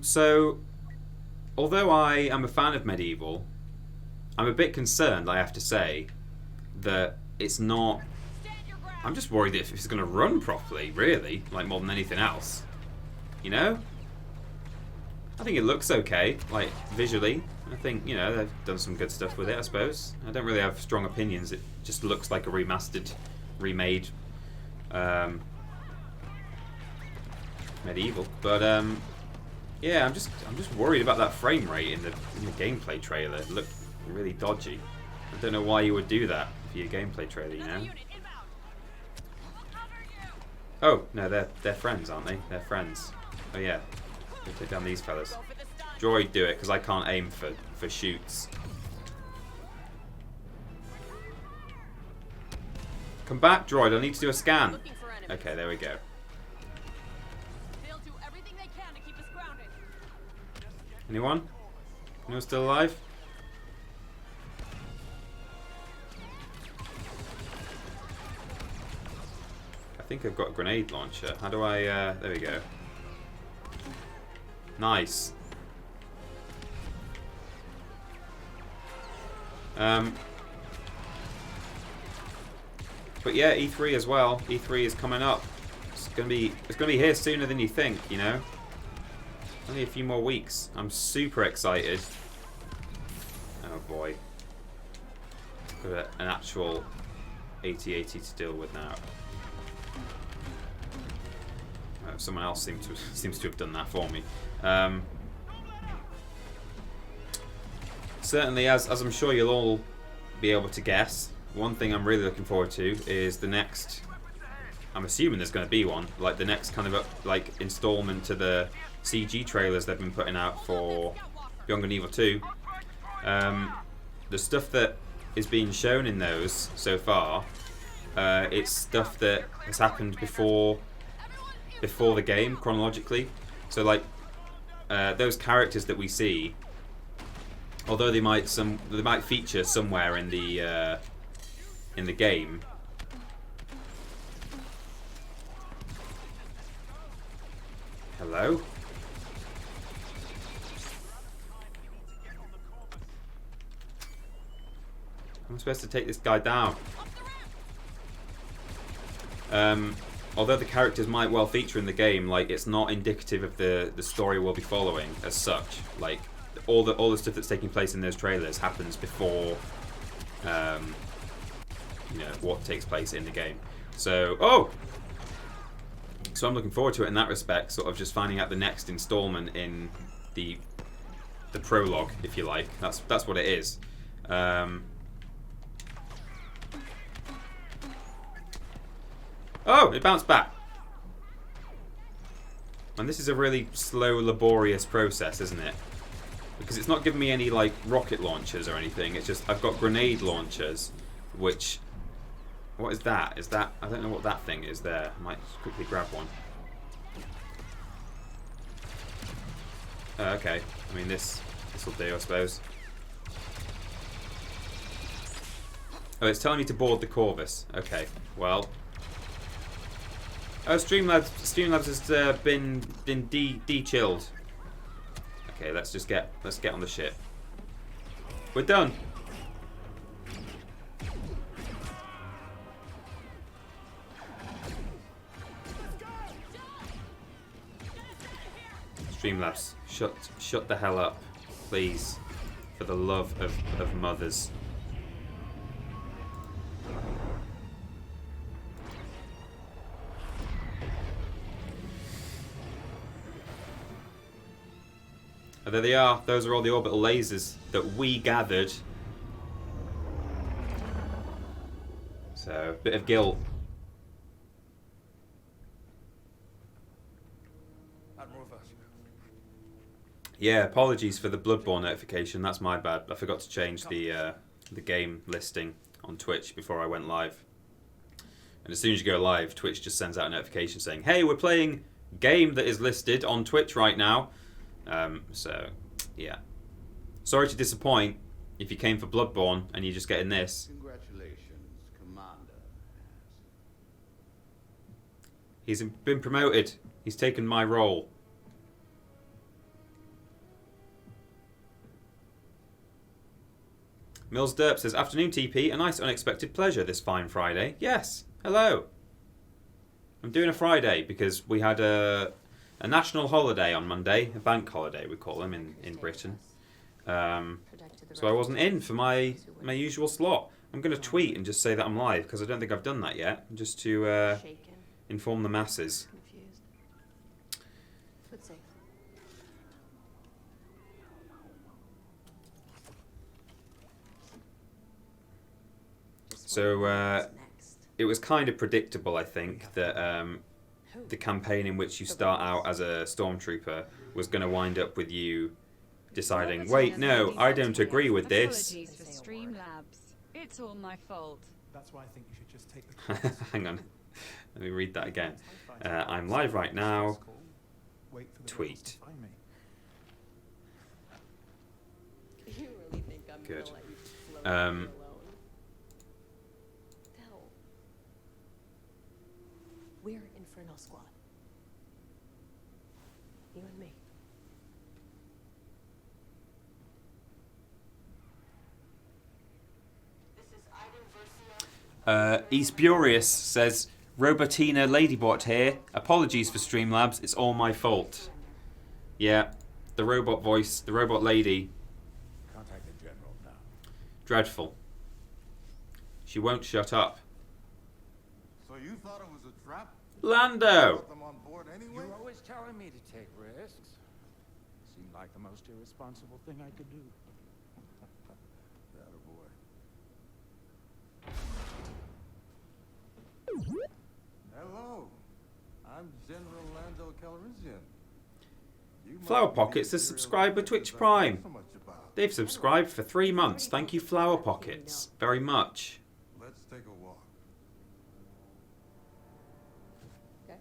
S1: So, although I am a fan of medieval, I'm a bit concerned, I have to say, that it's not... I'm just worried if it's going to run properly, really, like more than anything else. You know? I think it looks okay, like, visually. I think, you know, they've done some good stuff with it, I suppose. I don't really have strong opinions. It just looks like a remastered, remade medieval. But, yeah, I'm just worried about that frame rate in the gameplay trailer. It looked really dodgy. I don't know why you would do that for your gameplay trailer, you know? Oh, no, they're friends, aren't they? They're friends. Oh yeah, go take down these fellas. Droid, do it, because I can't aim for shoots. Come back, Droid, I need to do a scan. Okay, there we go. Anyone? Anyone still alive? I think I've got a grenade launcher. How do I, there we go. Nice. But yeah, E3 as well. E3 is coming up. It's gonna be here sooner than you think, you know? Only a few more weeks. I'm super excited. Oh boy. Got an actual AT-AT to deal with now. Someone else seems to have done that for me. Certainly, as I'm sure you'll all be able to guess, one thing I'm really looking forward to is the next. I'm assuming there's going to be one, like the next kind of like installment to the CG trailers they've been putting out for Beyond Good and Evil 2. the stuff that is being shown in those so far, it's stuff that has happened before the game chronologically. So like those characters that we see, although they might feature somewhere in the game. Hello? I'm supposed to take this guy down. Although the characters might well feature in the game, like it's not indicative of the story we'll be following as such. Like all the stuff that's taking place in those trailers happens before, you know, what takes place in the game. So so I'm looking forward to it in that respect. Sort of just finding out the next installment in the prologue, if you like. That's what it is. Oh, it bounced back. And this is a really slow, laborious process, isn't it? Because it's not giving me any, like, rocket launchers or anything. It's just, I've got grenade launchers, which... What is that? Is that... I don't know what that thing is there. I might quickly grab one. Okay. I mean, this will do, I suppose. Oh, it's telling me to board the Corvus. Okay, well... Oh, Streamlabs has been de-chilled. Okay, let's get on the ship. We're done. Streamlabs, shut the hell up, please, for the love of mothers. There they are. Those are all the orbital lasers that we gathered. So, a bit of guilt. Yeah, apologies for the Bloodborne notification. That's my bad. I forgot to change the game listing on Twitch before I went live. And as soon as you go live, Twitch just sends out a notification saying, "Hey, we're playing game that is listed on Twitch right now." So, yeah. Sorry to disappoint if you came for Bloodborne and you're just getting this.
S7: Congratulations, Commander.
S1: He's been promoted. He's taken my role. Mills Derp says, "Afternoon TP, a nice unexpected pleasure this fine Friday." Yes, hello. I'm doing a Friday because we had a national holiday on Monday, a bank holiday we call them in Britain. So I wasn't in for my usual slot. I'm going to tweet and just say that I'm live because I don't think I've done that yet, just to inform the masses. So it was kind of predictable, I think, that the campaign in which you start out as a stormtrooper was going to wind up with you deciding, wait, no, I don't agree with this.
S2: Apologies for Streamlabs. It's all my fault.
S4: That's why I think you should just take the
S1: Hang on. Let me read that again. I'm live right now. Tweet.
S6: You really think I'm
S1: Good.
S6: gonna let you float alone? No. We're Inferno Squad. You and me.
S1: East Burious says, "Robotina Ladybot here. Apologies for Streamlabs. It's all my fault." Yeah, the robot voice, the robot lady.
S7: Contact the General now.
S1: Dreadful. She won't shut up.
S7: So you thought it was a trap?
S1: Lando!
S7: Put them on board anyway?
S5: You're always telling me to take risks. Seemed like the most irresponsible thing I could do.
S7: That a boy. Hello. I'm General Lando Calrissian. You
S1: Flower
S7: might be
S1: Pockets
S7: the
S1: has
S7: hero
S1: subscribed with
S7: that
S1: Twitch
S7: I know
S1: Prime.
S7: so much about.
S1: They've subscribed for 3 months. Thank you, Flower Pockets, very much.
S7: Let's take a walk.
S6: Okay.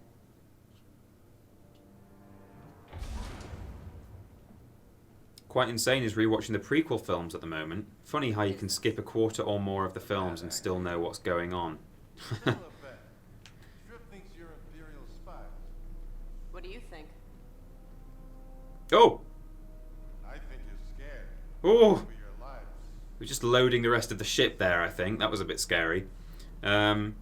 S1: Quite insane is rewatching the prequel films at the moment. Funny how you can skip a quarter or more of the films and still know what's going on.
S7: Still a bet. Trip thinks you're Imperial spies.
S3: What do you think?
S1: Oh!
S7: I think you're scared.
S1: Oh!
S7: For your lives.
S1: We're just loading the rest of the ship there, I think. That was a bit scary. Hello?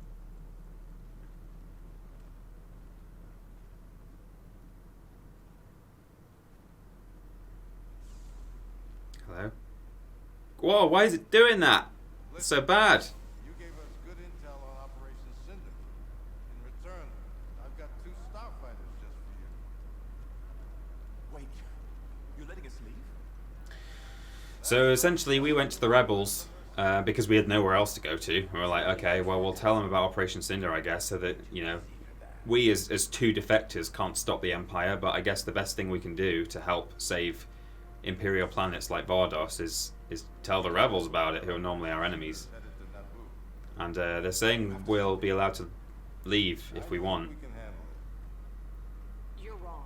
S1: Whoa, why is it doing that? It's so bad.
S7: You gave us good intel on Operation Cinder. In return, I've got 2 starfighters just for you.
S4: Wait, you're letting us leave?
S1: So essentially, we went to the rebels because we had nowhere else to go to. We were like, okay, well, we'll tell them about Operation Cinder, I guess, so that, you know, we as 2 defectors can't stop the Empire, but I guess the best thing we can do to help save Imperial planets like Vardos is tell the rebels about it, who are normally our enemies.
S7: Headed to Naboo.
S1: And they're saying we'll be allowed to leave if we want.
S7: We can handle it.
S3: You're wrong.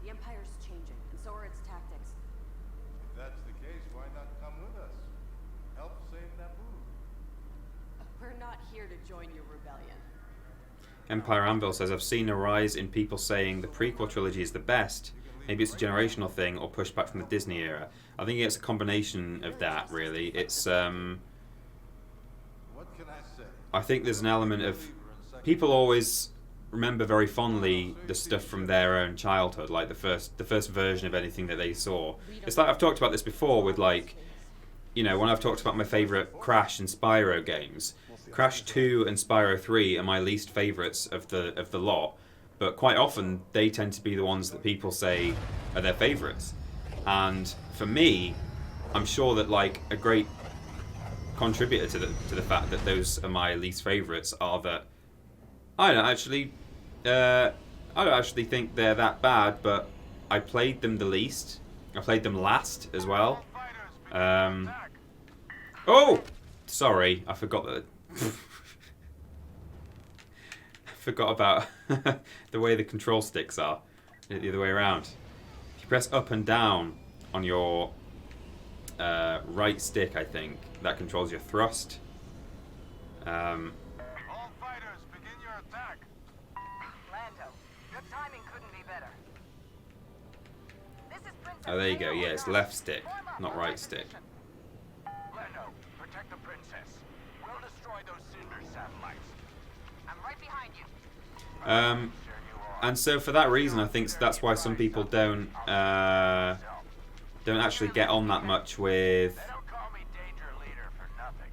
S3: The Empire's changing, and so are its tactics.
S7: If that's the case, why not come with us? Help save Naboo.
S3: We're not here to join your rebellion.
S1: Empire Anvil says, I've seen a rise in people saying the prequel trilogy is the best. Maybe it's a generational thing or pushback from the Disney era. I think it's a combination of that, really. It's,
S7: What can I say?
S1: I think there's an element of... People always remember very fondly the stuff from their own childhood, like the first version of anything that they saw. It's like I've talked about this before with, like, you know, when I've talked about my favourite Crash and Spyro games. Crash 2 and Spyro 3 are my least favourites of the lot, but quite often they tend to be the ones that people say are their favourites. And for me, I'm sure that, like, a great contributor to the fact that those are my least favourites are that I don't actually think they're that bad, but I played them the least. I played them last as well. Oh, sorry, I forgot that. I forgot about the way the control sticks are. The other way around. If you press up and down on your right stick, I think that controls your thrust.
S7: All fighters, begin your attack.
S3: Lando, your timing couldn't be better. This is Princess
S1: Oh, there you go.
S3: Leia.
S1: Yeah, it's left stick, not right stick.
S7: Lando, protect the princess. We'll destroy those Cinder satellites.
S3: I'm right behind you.
S7: Sure you are.
S1: And so for that reason, I think that's why some people don't actually get on that much with
S7: They don't call me Danger Leader for nothing.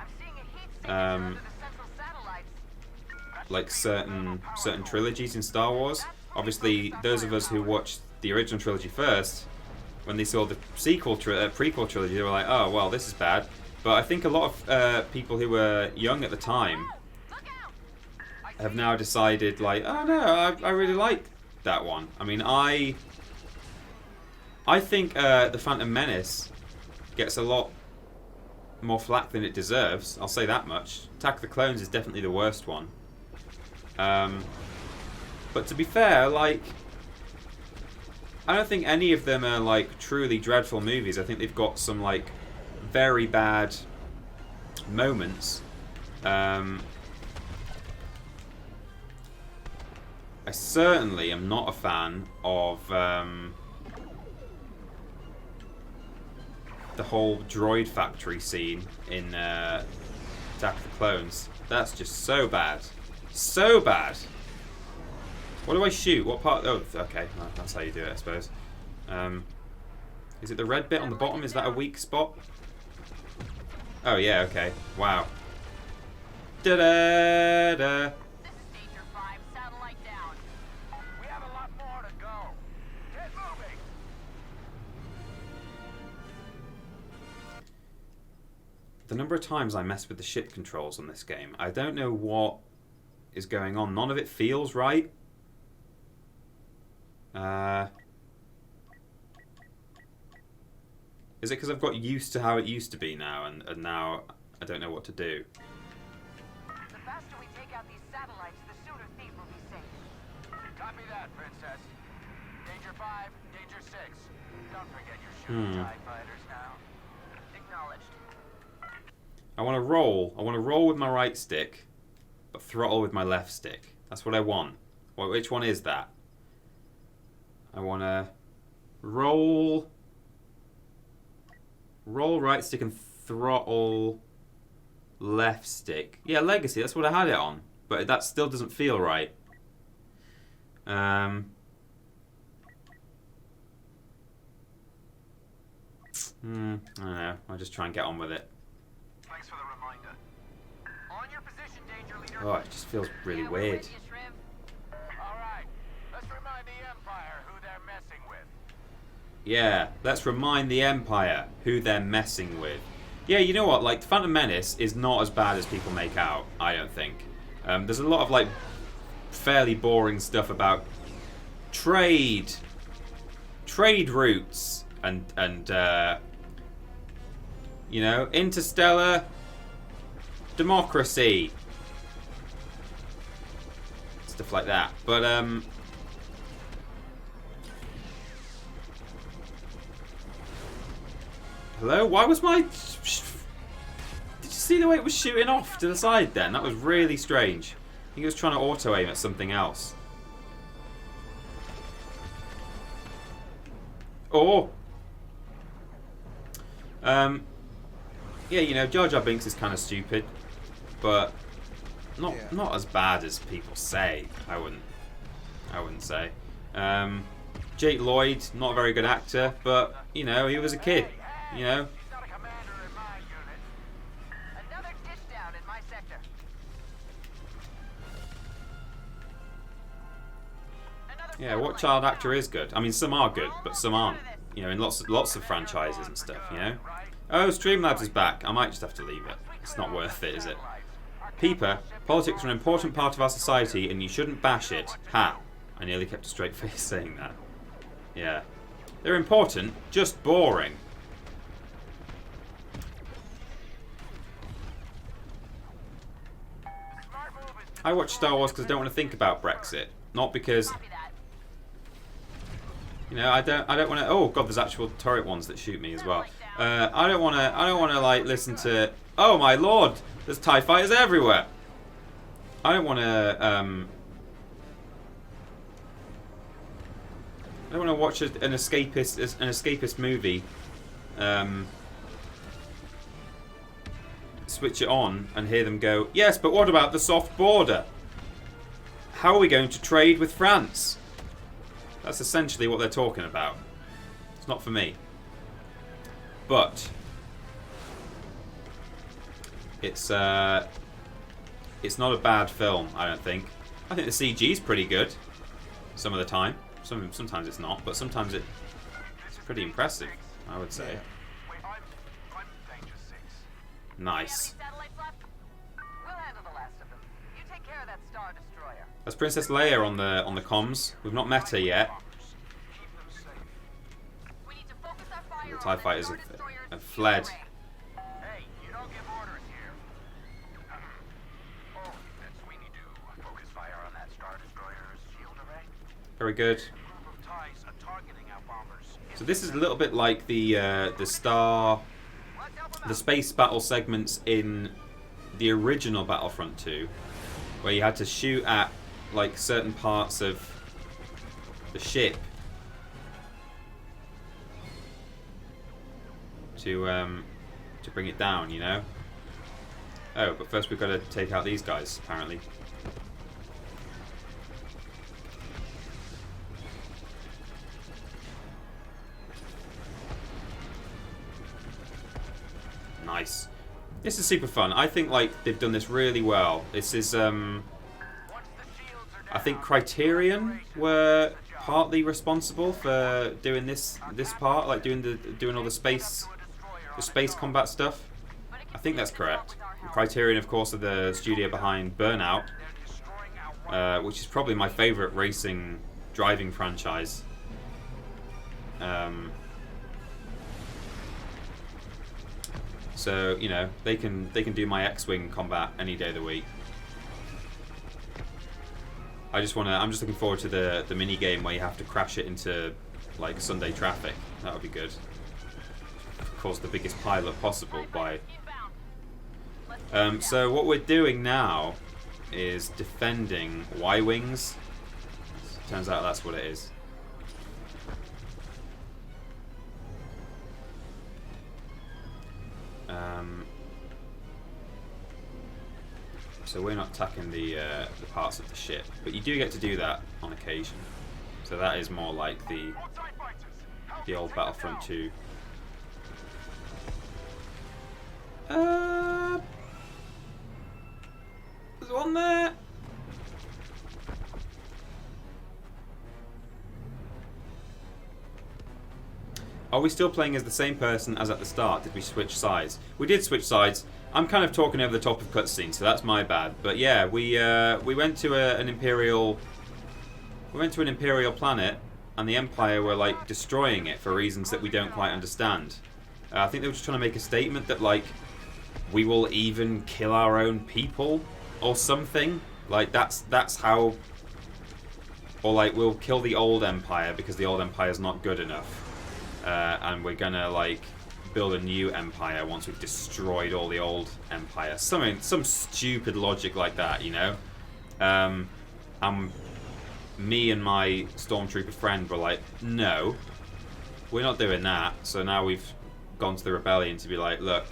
S3: I'm seeing a heat signature under the central satellites.
S1: like certain trilogies in Star Wars. Obviously, those of us who watched the original trilogy first, when they saw the prequel trilogy, they were like, "Oh, well, this is bad." But I think a lot of people who were young at the time
S3: Look out!
S1: have now decided, like, "Oh no, I really like that one." I mean, I think the Phantom Menace gets a lot more flack than it deserves. I'll say that much. Attack of the Clones is definitely the worst one. But to be fair, like, I don't think any of them are, like, truly dreadful movies. I think they've got some, like, very bad moments. I certainly am not a fan of the whole droid factory scene in Attack of the Clones. That's just so bad. So bad. What do I shoot? What part? Oh, okay. That's how you do it, I suppose. Is it the red bit on the bottom? Is that a weak spot? Oh, yeah, okay. Wow. Da-da-da.
S3: This is Danger 5, satellite down.
S7: We have a lot more to go. Get moving.
S1: The number of times I mess with the ship controls on this game, I don't know what is going on. None of it feels right. Is it because I've got used to how it used to be now, and now I don't know what to do?
S3: The faster we take out these satellites, the sooner Thief will be safe.
S5: Copy that, Princess. Danger 5, Danger 6. Don't forget your shooting TIE fighters now.
S3: Acknowledged.
S1: I want to roll. I want to roll with my right stick, but throttle with my left stick. That's what I want. Well, which one is that? I want to roll right stick and throttle left stick. Yeah, Legacy, that's what I had it on. But that still doesn't feel right. I don't know. I'll just try and get on with it.
S5: Thanks for the reminder.
S3: On your position, Danger Leader.
S1: Oh, it just feels really
S3: Yeah, we're
S1: weird.
S3: with you, Shriv.
S5: All right, let's remind the Empire who they're messing with.
S1: Yeah, let's remind the Empire who they're messing with. Yeah, you know what? Like, Phantom Menace is not as bad as people make out, I don't think. There's a lot of, like, fairly boring stuff about trade routes, and you know, interstellar democracy, stuff like that. But hello? Why was my... Did you see the way it was shooting off to the side then? That was really strange. I think it was trying to auto-aim at something else. Oh! Yeah, you know, Jar Jar Binks is kind of stupid, but not as bad as people say. I wouldn't say. Jake Lloyd, not a very good actor, but you know, he was a kid. You know.
S5: He's not a commander in my unit.
S3: Another dish down in my sector.
S1: Yeah, what child actor is good? I mean, some are good, but some aren't. You know, in lots of franchises and stuff. You know. Oh, Streamlabs is back. I might just have to leave it. It's not worth it, is it? Peeper, politics are an important part of our society, and you shouldn't bash it. Ha! I nearly kept a straight face saying that. Yeah, they're important, just boring. I watch Star Wars because I don't want to think about Brexit, not because, you know, I don't want to. Oh God, there's actual turret ones that shoot me as well. I don't want to like listen to. Oh my lord, there's TIE fighters everywhere. I don't want to. I don't want to watch an escapist movie. Switch it on and hear them go, yes, but what about the soft border? How are we going to trade with France? That's essentially what they're talking about. It's not for me. But it's not a bad film, I don't think. I think the CG's pretty good some of the time. Sometimes it's not, but sometimes it's pretty impressive, I would say.
S5: Wait, I'm Danger 6.
S1: Nice.
S3: We'll handle the last of them. You take care of that Star Destroyer.
S1: That's Princess Leia on the comms. We've not met her yet.
S5: Keep them safe.
S3: We need to focus our fire
S1: The
S3: on
S1: TIE
S3: the
S1: fighters
S3: Star
S1: have
S3: Destroyers
S1: fled.
S3: away.
S5: Hey, you don't give orders here. Oh, that's Sweeney do. Focus fire on that Star Destroyer's shield array.
S1: Very good.
S5: A group of TIEs are targeting our bombers.
S1: So this is a little bit like the space battle segments in the original Battlefront 2, where you had to shoot at like certain parts of the ship to bring it down, you know. Oh, but first we've got to take out these guys, apparently. Nice. This is super fun. I think like they've done this really well. This is I think Criterion were partly responsible for doing this part, like doing all the space combat stuff. I think that's correct. Criterion, of course, are the studio behind Burnout, which is probably my favorite racing driving franchise. So, you know, they can do my X-Wing combat any day of the week. I'm just looking forward to the mini game where you have to crash it into like Sunday traffic. That would be good. Cause the biggest pileup possible by. So what we're doing now is defending Y-wings. Turns out that's what it is. So we're not attacking the parts of the ship, but you do get to do that on occasion. So that is more like the old Battlefront II. There's one there. Are we still playing as the same person as at the start? Did we switch sides? We did switch sides. I'm kind of talking over the top of cutscenes, so that's my bad. But yeah, we went to an Imperial planet, and the Empire were like destroying it for reasons that we don't quite understand. I think they were just trying to make a statement that like we will even kill our own people or something. Like that's how, or like we'll kill the old Empire because the old Empire is not good enough. And we're gonna like build a new empire once we've destroyed all the old empire. Some stupid logic like that, you know. Me and my stormtrooper friend were like, no, we're not doing that. So now we've gone to the rebellion to be like, look,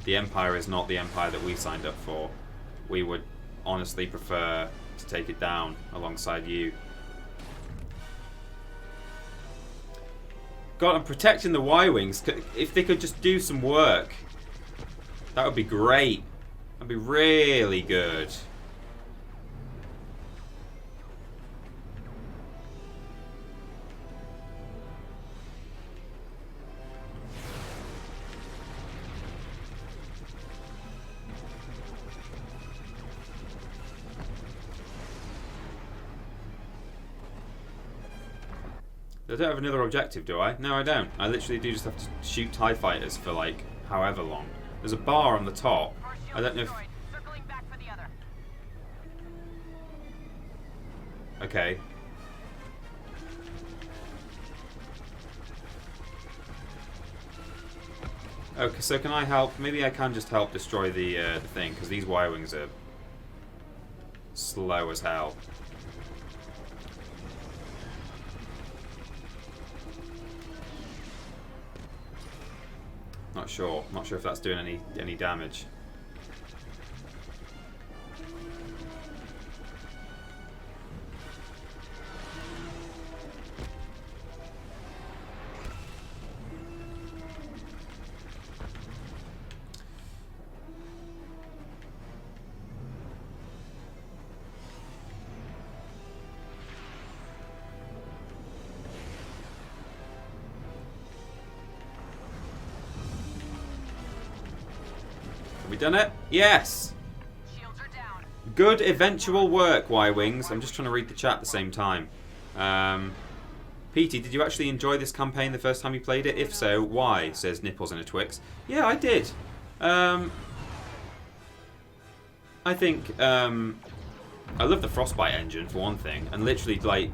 S1: the empire is not the empire that we signed up for. We would honestly prefer to take it down alongside you. God, I'm protecting the Y-wings. If they could just do some work, that would be great. That'd be really good. I don't have another objective, do I? No, I don't. I literally do just have to shoot TIE fighters for like however long. There's a bar on the top. I don't know if... Okay. Okay, so can I help? Maybe I can just help destroy the thing, because these Y-wings are slow as hell. Not sure if that's doing any damage. Have we done it? Yes! Good eventual work, Y-Wings. I'm just trying to read the chat at the same time. Petey, did you actually enjoy this campaign the first time you played it? If so, why? Says Nipples in a Twix. Yeah, I did. I think I love the Frostbite engine for one thing, and literally like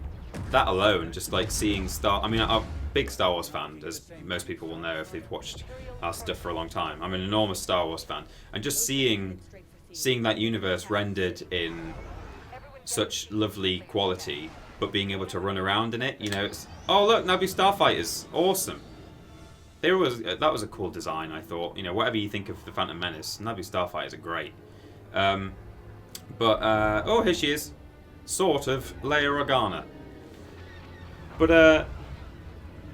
S1: that alone, just like seeing Star. I mean, I'm a big Star Wars fan, as most people will know if they've watched our stuff for a long time. I'm an enormous Star Wars fan, and just seeing that universe rendered in such lovely quality, but being able to run around in it, you know, it's oh look, Naboo Starfighters, awesome. That was a cool design, I thought. You know, whatever you think of the Phantom Menace, Naboo Starfighters are great. Oh, here she is, sort of Leia Organa. But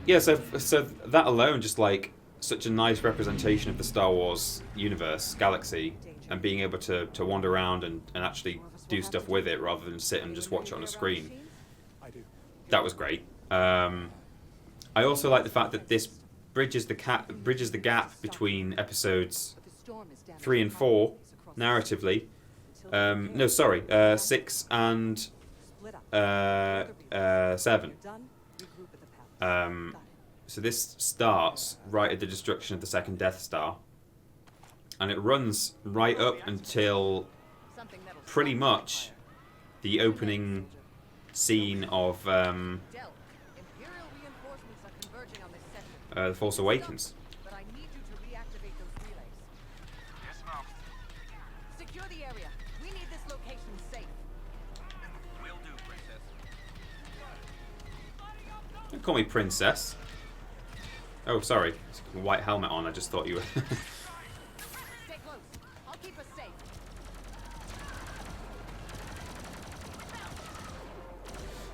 S1: yeah, so that alone, just like such a nice representation of the Star Wars universe, galaxy, and being able to wander around and actually do stuff with it rather than sit and just watch it on a screen. That was great. I also like the fact that this bridges the gap between episodes 3 and 4 narratively. No, sorry, 6 and 7. So this starts right at the destruction of the second Death Star. And it runs right up until
S3: Something that'll
S1: pretty much the opening scene of
S3: Del, Imperial reinforcements are converging on this sector.
S1: The Force Awakens.
S3: But I need you to reactivate those relays.
S5: Yes, Mom.
S3: Secure the area. We need this location safe.
S5: Will do, Princess.
S1: Don't call me princess. Oh, sorry. White helmet on. I just thought you were...
S3: Stay close. I'll keep us safe.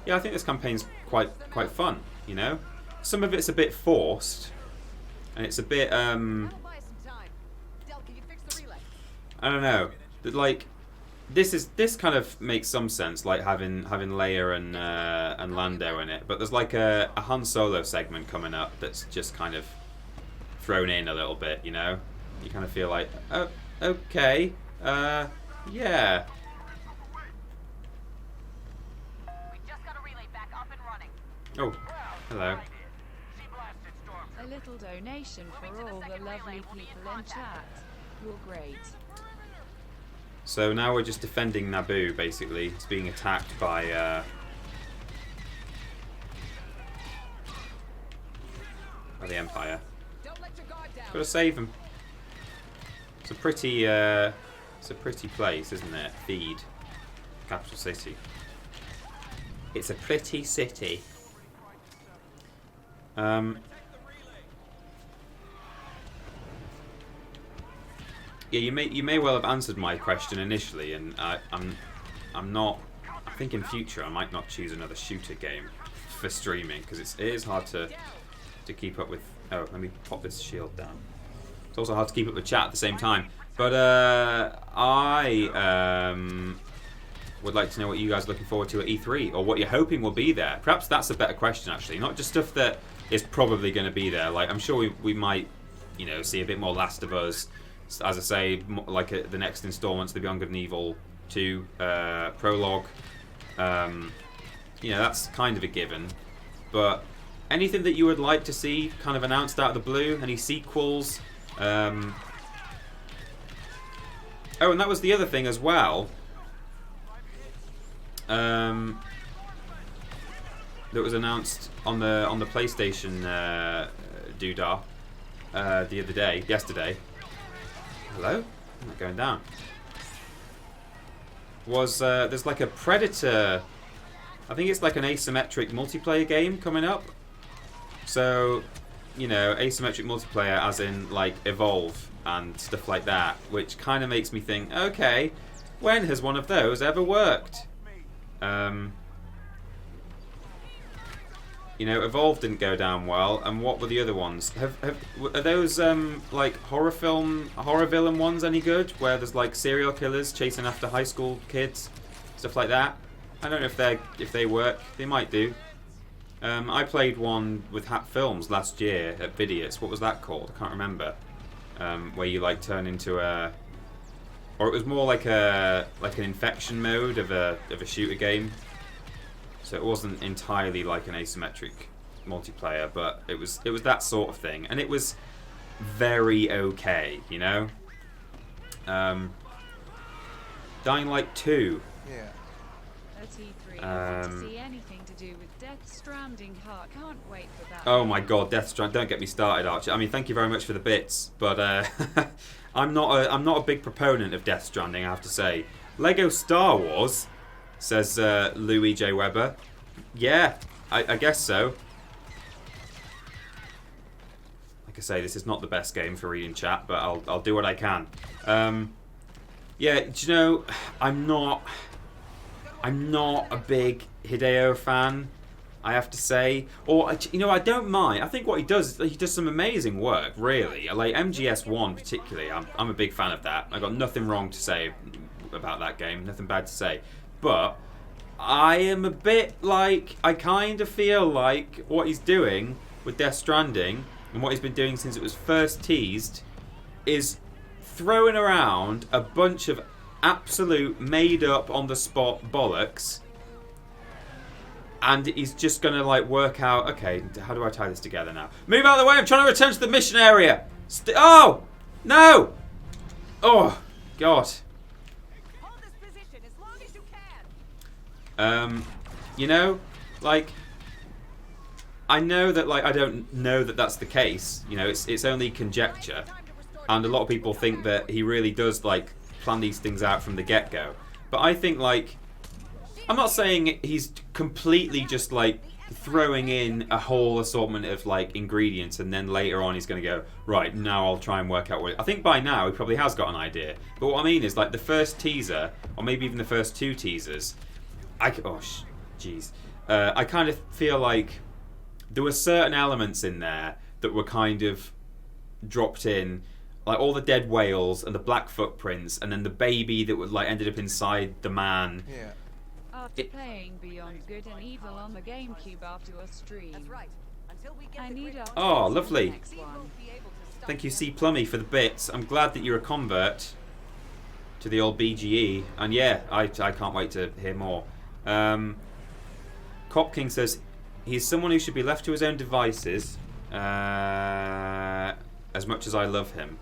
S1: Yeah, I think this campaign's quite fun, you know? Some of it's a bit forced. And it's a bit,
S3: That'll buy us some time. Del, can you fix the relay?
S1: I don't know. Like, this kind of makes some sense, like having Leia and Lando in it. But there's like a Han Solo segment coming up that's just kind of thrown in a little bit, you know? You kind of feel like, oh, okay, yeah.
S3: We just got a relay back up and running.
S1: Oh, hello.
S5: She blasted Storm.
S2: A little donation for all the lovely people in chat. You're great.
S1: So now we're just defending Naboo, basically. It's being attacked by the Empire.
S3: Don't let your guard down.
S1: Gotta save him. It's a pretty place, isn't it? Feed, capital city. It's a pretty city. Yeah, you may well have answered my question initially, and I'm not. I think in future I might not choose another shooter game for streaming because it is hard to keep up with. Oh, let me pop this shield down. It's also hard to keep up with chat at the same time. But I would like to know what you guys are looking forward to at E3, or what you're hoping will be there. Perhaps that's a better question, actually. Not just stuff that is probably going to be there. Like, I'm sure we might, you know, see a bit more Last of Us. As I say, like the next installments, the Beyond Good and Evil 2 prologue. You know, that's kind of a given. But anything that you would like to see kind of announced out of the blue? Any sequels? Oh, and that was the other thing as well. That was announced on the PlayStation doodah yesterday. Hello? I'm not going down. Was there's like a Predator? I think it's like an asymmetric multiplayer game coming up. So, you know, asymmetric multiplayer as in like Evolve and stuff like that, which kind of makes me think, okay, when has one of those ever worked? You know, Evolve didn't go down well, and what were the other ones? Are those like horror villain ones any good? Where there's like serial killers chasing after high school kids, stuff like that. I don't know if they work. They might do. I played one with Hat Films last year at Vidius. What was that called? I can't remember. Where you like turn into a, or it was more like an infection mode of a shooter game. So it wasn't entirely like an asymmetric multiplayer, but it was that sort of thing, and it was very okay, you know. Dying Light 2.
S7: Yeah.
S2: At E3, to see anything to do with Death Stranding. Can't wait for that.
S1: Oh my god, Death Stranding! Don't get me started, Archie. I mean, thank you very much for the bits, but I'm not a big proponent of Death Stranding, I have to say. Lego Star Wars, says Louis J. Weber. Yeah, I guess so. Like I say, this is not the best game for reading chat, but I'll do what I can. Yeah, do you know, I'm not a big Hideo fan, I have to say. Or, you know, I don't mind. I think what he does some amazing work, really. Like MGS1 particularly, I'm a big fan of that. I got nothing wrong to say about that game, nothing bad to say. But I am a bit like, I kind of feel like what he's doing with Death Stranding, and what he's been doing since it was first teased, is throwing around a bunch of absolute made up on the spot bollocks, and he's just gonna like work out, okay, how do I tie this together now? Move out of the way, I'm trying to return to the mission area. Oh! No! Oh, God.
S3: Hold this position as long as you can.
S1: You know, like, I know that, like, I don't know that that's the case. You know, it's only conjecture. And a lot of people think that he really does, like, plan these things out from the get-go. But I think, like, I'm not saying he's completely just, like, throwing in a whole assortment of, like, ingredients and then later on he's going to go, right, now I'll try and work out what... I think by now he probably has got an idea. But what I mean is, like, the first teaser, or maybe even the first two teasers, I kind of feel like there were certain elements in there that were kind of dropped in, like all the dead whales and the black footprints, and then the baby that would like ended up inside the man.
S7: Yeah.
S2: After playing Beyond Good and Evil on the GameCube after a stream.
S3: That's right. Until we get
S2: I
S3: the
S2: need
S3: grid
S2: a
S1: Oh,
S2: on the
S1: lovely.
S2: next one.
S1: Thank you, C. Plummy, for the bits. I'm glad that you're a convert to the old BGE, and yeah, I can't wait to hear more. Cop King says he's someone who should be left to his own devices. As much as I love him,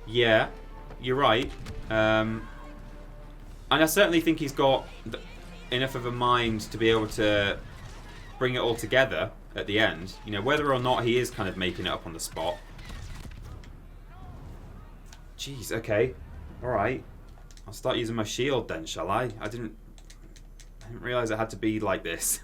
S1: yeah, you're right. And I certainly think he's got enough of a mind to be able to bring it all together at the end. You know, whether or not he is kind of making it up on the spot. Jeez, okay, all right. I'll start using my shield then, shall I? I didn't realise it had to be like this.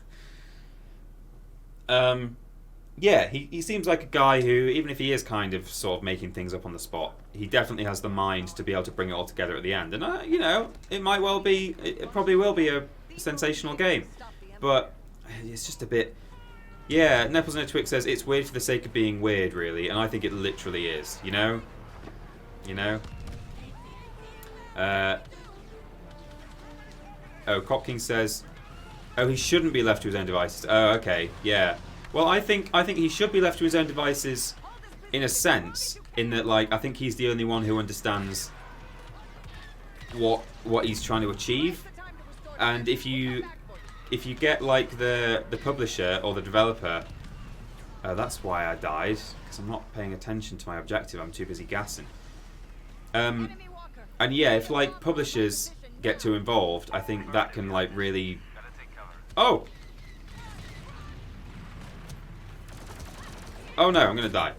S1: Yeah, he seems like a guy who, even if he is kind of sort of making things up on the spot, he definitely has the mind to be able to bring it all together at the end. And, you know, it might well be, it probably will be a sensational game. But it's just a bit... Yeah, Nepples No Twix says it's weird for the sake of being weird, really. And I think it literally is, you know? You know? Cop King says... Oh, he shouldn't be left to his own devices. Oh, okay, yeah. Well, I think he should be left to his own devices in a sense, in that, like, I think he's the only one who understands what he's trying to achieve. And if you get, like, the publisher or the developer... that's why I died, because I'm not paying attention to my objective. I'm too busy gassing. And yeah, if, like, publishers get too involved, I think that can, like, really... Oh! Oh no, I'm gonna die.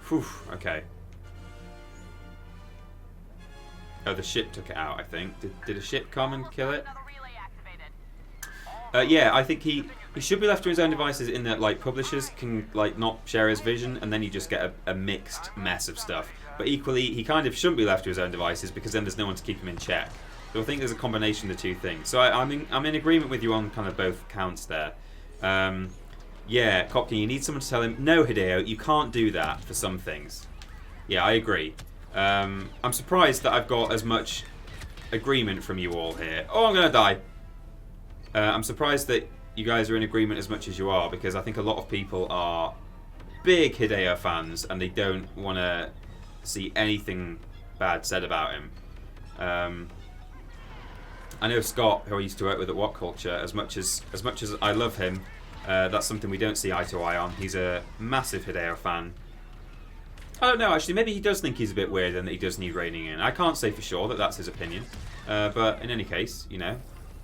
S1: Whew, okay. Oh, the ship took it out, I think. Did a ship come and kill it? Yeah, I think he should be left to his own devices in that, like, publishers can, like, not share his vision, and then you just get a mixed mess of stuff. But equally, he kind of shouldn't be left to his own devices because then there's no one to keep him in check. So I think there's a combination of the two things. So I'm in agreement with you on kind of both counts there. Yeah, Copkin, you need someone to tell him, no, Hideo, you can't do that for some things. Yeah, I agree. I'm surprised that I've got as much agreement from you all here. Oh, I'm going to die. I'm surprised that you guys are in agreement as much as you are, because I think a lot of people are big Hideo fans and they don't want to see anything bad said about him. I know Scott, who I used to work with at What Culture, as much as I love him, that's something we don't see eye to eye on. He's a massive Hideo fan. I don't know, actually, maybe he does think he's a bit weird and that he does need reining in. I can't say for sure that that's his opinion. But in any case, you know,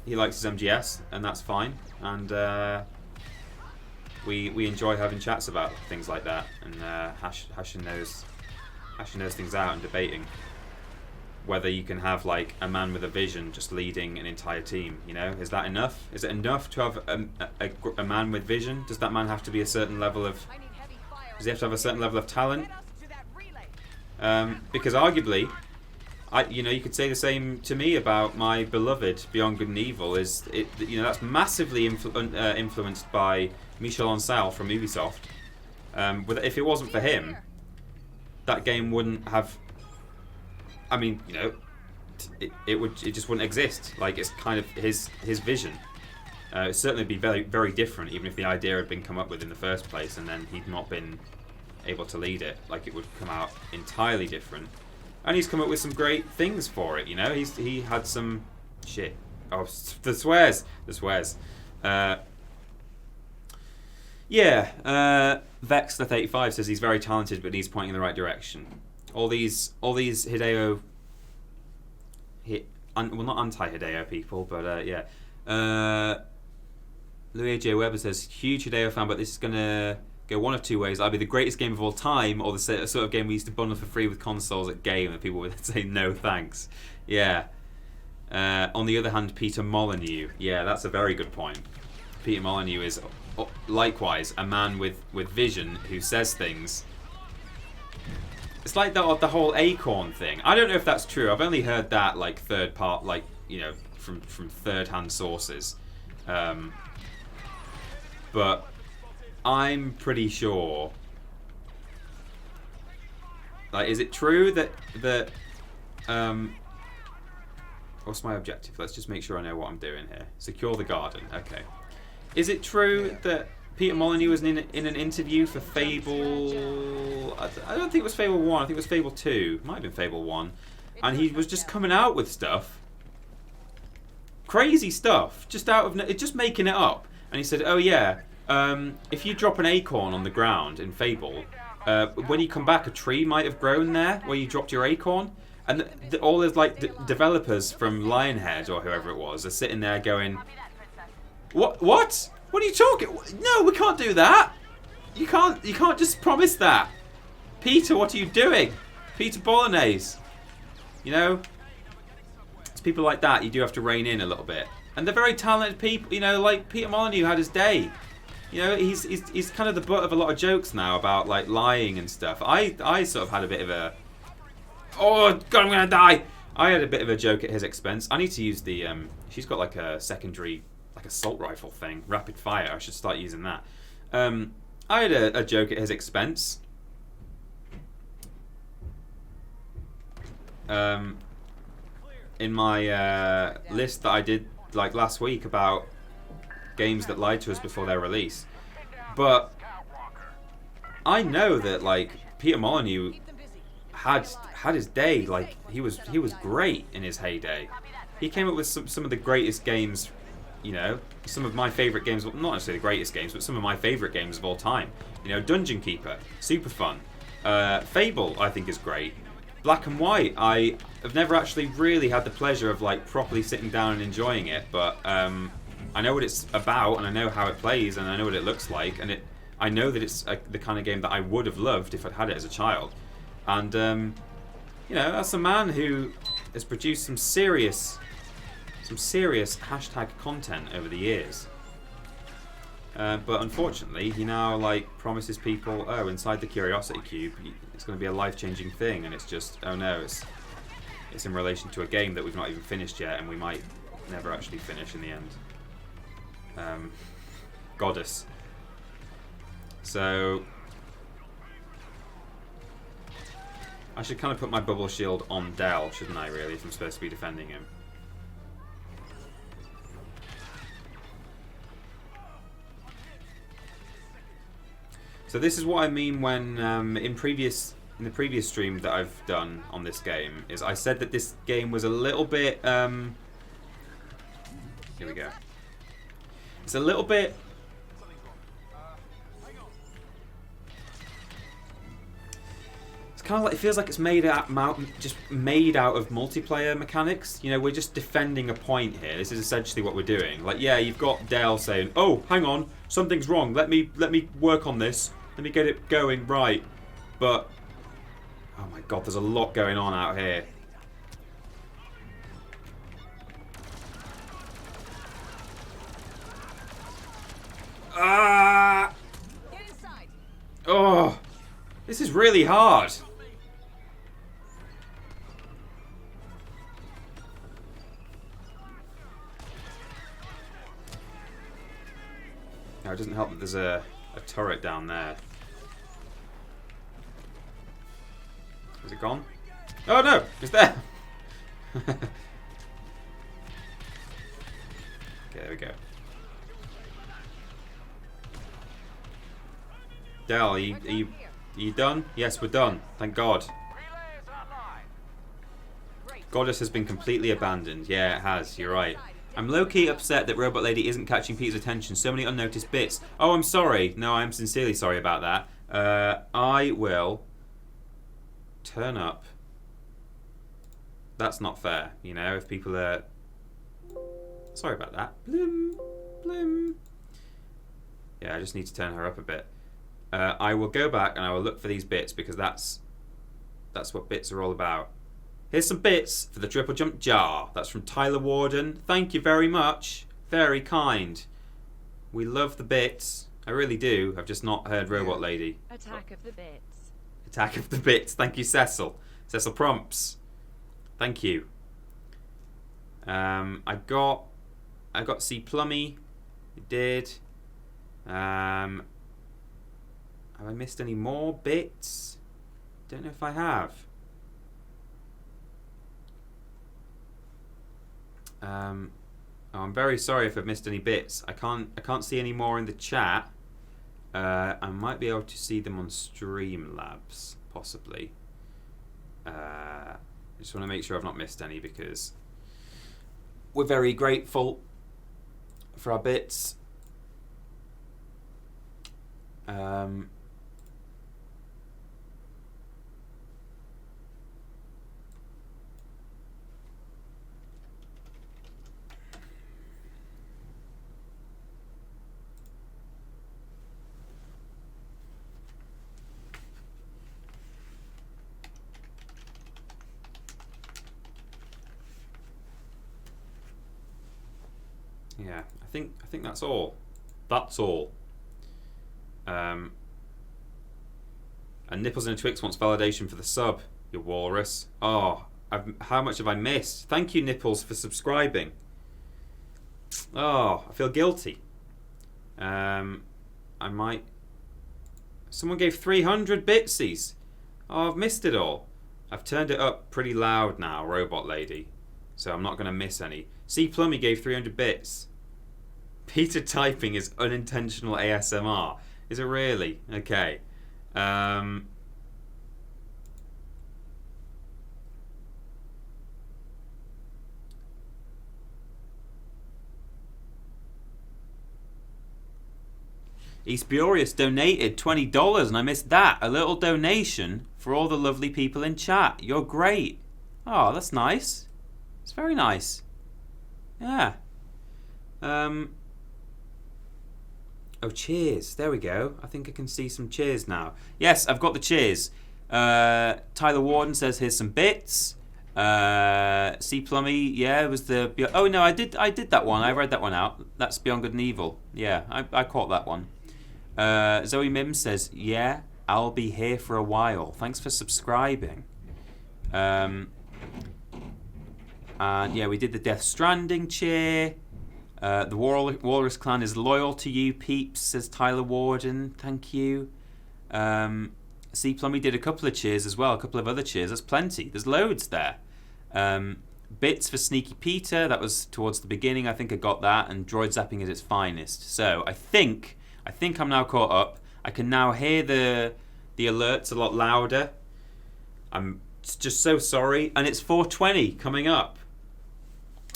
S1: he likes his MGS, and that's fine. And we enjoy having chats about things like that, and hashing those things out and debating whether you can have, like, a man with a vision just leading an entire team. You know, is that enough? Is it enough to have a man with vision? Does that man have to be a certain level of... Does he have to have a certain level of talent? Because arguably, you know, you could say the same to me about my beloved Beyond Good and Evil. You know, that's massively influenced by Michel Ancel from Ubisoft. If it wasn't for him, that game wouldn't have... I mean, you know, it just wouldn't exist. Like, it's kind of his vision. It'd certainly be very, very different, even if the idea had been come up with in the first place, and then he'd not been able to lead it. Like, it would come out entirely different. And he's come up with some great things for it. You know, he had some shit. Oh, the swears. Yeah. Vexleth85 says he's very talented, but needs pointing in the right direction. all these Hideo, well, not anti-Hideo people, but yeah. Louis J. Weber says, huge Hideo fan, but this is gonna go one of two ways: either the greatest game of all time, or the sort of game we used to bundle for free with consoles at Game, and people would say no thanks. Yeah. On the other hand, Peter Molyneux. Yeah, that's a very good point. Peter Molyneux is likewise a man with vision who says things. It's like the whole Acorn thing. I don't know if that's true. I've only heard that like third part, like, you know, from third-hand sources. But I'm pretty sure. Like, is it true that what's my objective? Let's just make sure I know what I'm doing here. Secure the garden. Okay. Is it true that Peter Molyneux was in an interview for Fable? I don't think it was Fable 1. I think it was Fable 2. Might have been Fable 1. And he was just coming out with stuff. Crazy stuff. Just making it up. And he said, oh yeah, if you drop an acorn on the ground in Fable, when you come back, a tree might have grown there where you dropped your acorn. And all those developers from Lionhead or whoever it was are sitting there going, What? What are you talking? No, we can't do that. You can't just promise that. Peter, what are you doing? Peter Bolognese. You know, it's people like that you do have to rein in a little bit. And they're very talented people. You know, like Peter Molyneux had his day. You know, he's kind of the butt of a lot of jokes now about like lying and stuff. I sort of had a bit of a, oh God, I'm gonna die. I had a bit of a joke at his expense. I need to use the she's got like a secondary, like assault rifle thing, rapid fire. I should start using that. I had a joke at his expense. In my list that I did like last week about games that lied to us before their release. But I know that like Peter Molyneux had his day. Like he was great in his heyday. He came up with some of the greatest games, you know, some of my favourite games, well, not necessarily the greatest games, but some of my favourite games of all time. You know, Dungeon Keeper, super fun. Fable, I think, is great. Black and White, I have never actually really had the pleasure of like properly sitting down and enjoying it, but I know what it's about, and I know how it plays, and I know what it looks like, and I know that it's the kind of game that I would have loved if I'd had it as a child. And you know, that's a man who has produced some serious hashtag content over the years. But unfortunately, he now like promises people, oh, inside the Curiosity Cube, it's going to be a life-changing thing, and it's just, oh no, it's in relation to a game that we've not even finished yet, and we might never actually finish in the end. Goddess. So I should kind of put my bubble shield on Dell, shouldn't I, really, if I'm supposed to be defending him. So this is what I mean when in the previous stream that I've done on this game, is I said that this game was a little bit here we go. It's a little bit kind of like, it feels like it's made out of multiplayer mechanics. You know, we're just defending a point here. This is essentially what we're doing. Like, yeah, you've got Dale saying, "Oh, hang on, something's wrong. Let me work on this. Let me get it going right." But oh my God, there's a lot going on out here. Ah!
S3: Get inside.
S1: Oh, this is really hard. Now, it doesn't help that there's a turret down there. Is it gone? Oh no, it's there. Okay, there we go. Dell, are you done? Yes, we're done. Thank God. Goddess has been completely abandoned. Yeah, it has. You're right. I'm low-key upset that Robot Lady isn't catching Peter's attention. So many unnoticed bits. Oh, I'm sorry. No, I'm sincerely sorry about that. I will turn up. That's not fair, you know, if people are... Sorry about that. Blim, blim. Yeah, I just need to turn her up a bit. I will go back and I will look for these bits because that's what bits are all about. Here's some bits for the Triple Jump jar. That's from Tyler Warden. Thank you very much. Very kind. We love the bits. I really do. I've just not heard Robot Lady.
S2: Attack of the Bits.
S1: Attack of the Bits. Thank you, Cecil. Cecil Prompts. Thank you. I got C Plummy. I did. Have I missed any more bits? Don't know if I have. I'm very sorry if I've missed any bits. I can't see any more in the chat. I might be able to see them on Streamlabs, possibly. I just want to make sure I've not missed any because we're very grateful for our bits. Yeah, I think that's all. That's all. And Nipples and Twix wants validation for the sub, you walrus. Oh, how much have I missed? Thank you, Nipples, for subscribing. Oh, I feel guilty. I might... Someone gave 300 bitsies. Oh, I've missed it all. I've turned it up pretty loud now, Robot Lady. So I'm not going to miss any. C Plummy gave 300 bits. Peter typing is unintentional ASMR. Is it really? Okay. East Burius donated $20 and I missed that. A little donation for all the lovely people in chat. You're great. Oh, that's nice. It's very nice. Yeah. Oh, cheers. There we go. I think I can see some cheers now. Yes, I've got the cheers. Tyler Warden says, here's some bits. C Plummy, yeah, it was the... Oh, no, I did that one. I read that one out. That's Beyond Good and Evil. Yeah, I caught that one. Zoe Mims says, yeah, I'll be here for a while. Thanks for subscribing. And, yeah, we did the Death Stranding cheer. The Walrus Clan is loyal to you, peeps, says Tyler Warden. Thank you. C Plummy did a couple of cheers as well, a couple of other cheers. That's plenty. There's loads there. Bits for Sneaky Peter. That was towards the beginning. I think I got that. And Droid Zapping at its finest. So I think I'm now caught up. I can now hear the alerts a lot louder. I'm just so sorry. And it's 4:20 coming up.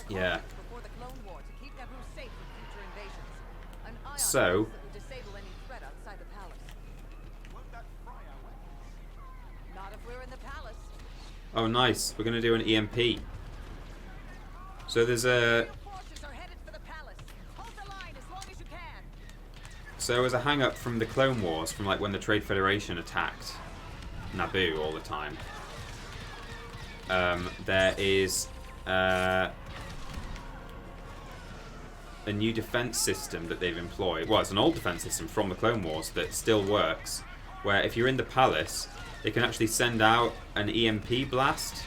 S1: Yeah. So, oh nice, we're going to do an EMP. So there's a... So there was a hang-up from the Clone Wars, from like when the Trade Federation attacked Naboo all the time. There is... a new defense system that they've employed. Well, it's an old defense system from the Clone Wars that still works, where if you're in the palace, they can actually send out an EMP blast,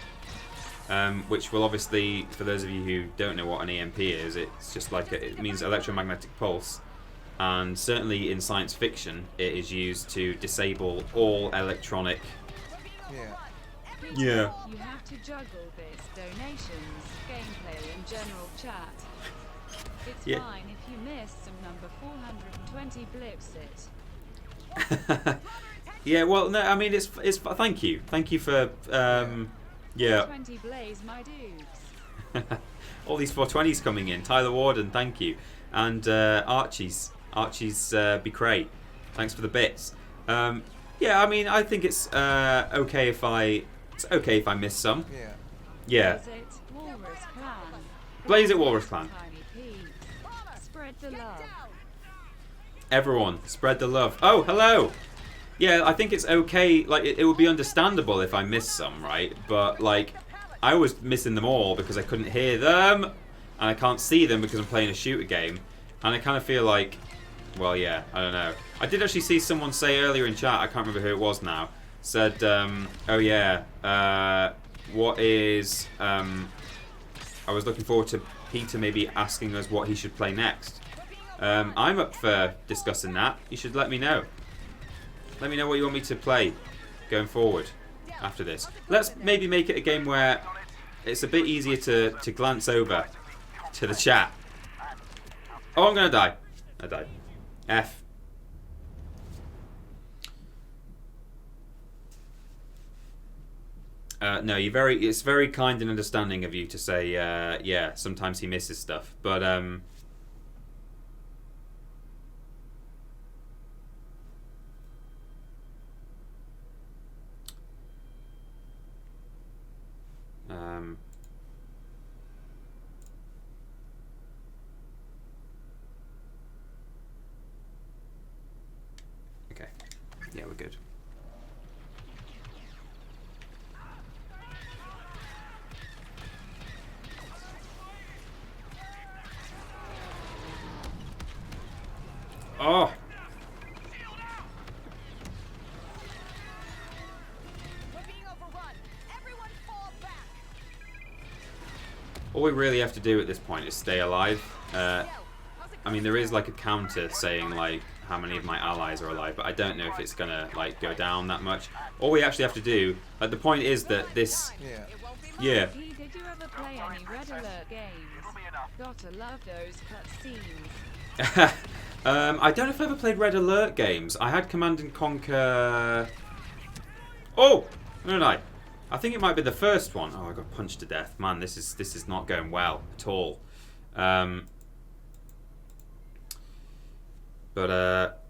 S1: which will obviously, for those of you who don't know what an EMP is, it's just like it means electromagnetic pulse, and certainly in science fiction, it is used to disable all electronic. Yeah.
S2: You have to juggle bits, donations, gameplay, and general chat. It's fine if you missed some number 420 blips it.
S1: Yeah, well, no, I mean, it's thank you for, yeah.
S2: 20 blaze, my dudes.
S1: All these 420s coming in. Tyler Warden, thank you. And Archie's be great. Thanks for the bits. Yeah, I mean, I think it's okay if I It's okay if I miss some.
S7: Yeah.
S1: Yeah.
S2: Blaze it, Walrus Clan.
S1: Blaze it, Walrus Clan.
S2: Tiny peeps. Spread the love.
S1: Everyone, spread the love. Oh, hello! Yeah, I think it's okay. Like, it would be understandable if I missed some, right? But, like, I was missing them all because I couldn't hear them. And I can't see them because I'm playing a shooter game. And I kind of feel like, well, yeah, I don't know. I did actually see someone say earlier in chat, I can't remember who it was now, said, oh yeah, what is, I was looking forward to Peter maybe asking us what he should play next. I'm up for discussing that. You should let me know. Let me know what you want me to play going forward after this. Let's maybe make it a game where it's a bit easier to glance over to the chat. Oh, I'm gonna die. I died. F. No, it's very kind and understanding of you to say, yeah, sometimes he misses stuff. But, okay. Yeah, we're good. Oh! All we really have to do at this point is stay alive. I mean, there is like a counter saying like how many of my allies are alive, but I don't know if it's gonna like go down that much. All we actually have to do, like the point is that this, yeah.
S2: Did you ever play any Red Alert games? Gotta love those cutscenes.
S1: I don't know if I ever played Red Alert games. I had Command and Conquer. Oh, no. I think it might be the first one. Oh, I got punched to death. Man, this is not going well at all. But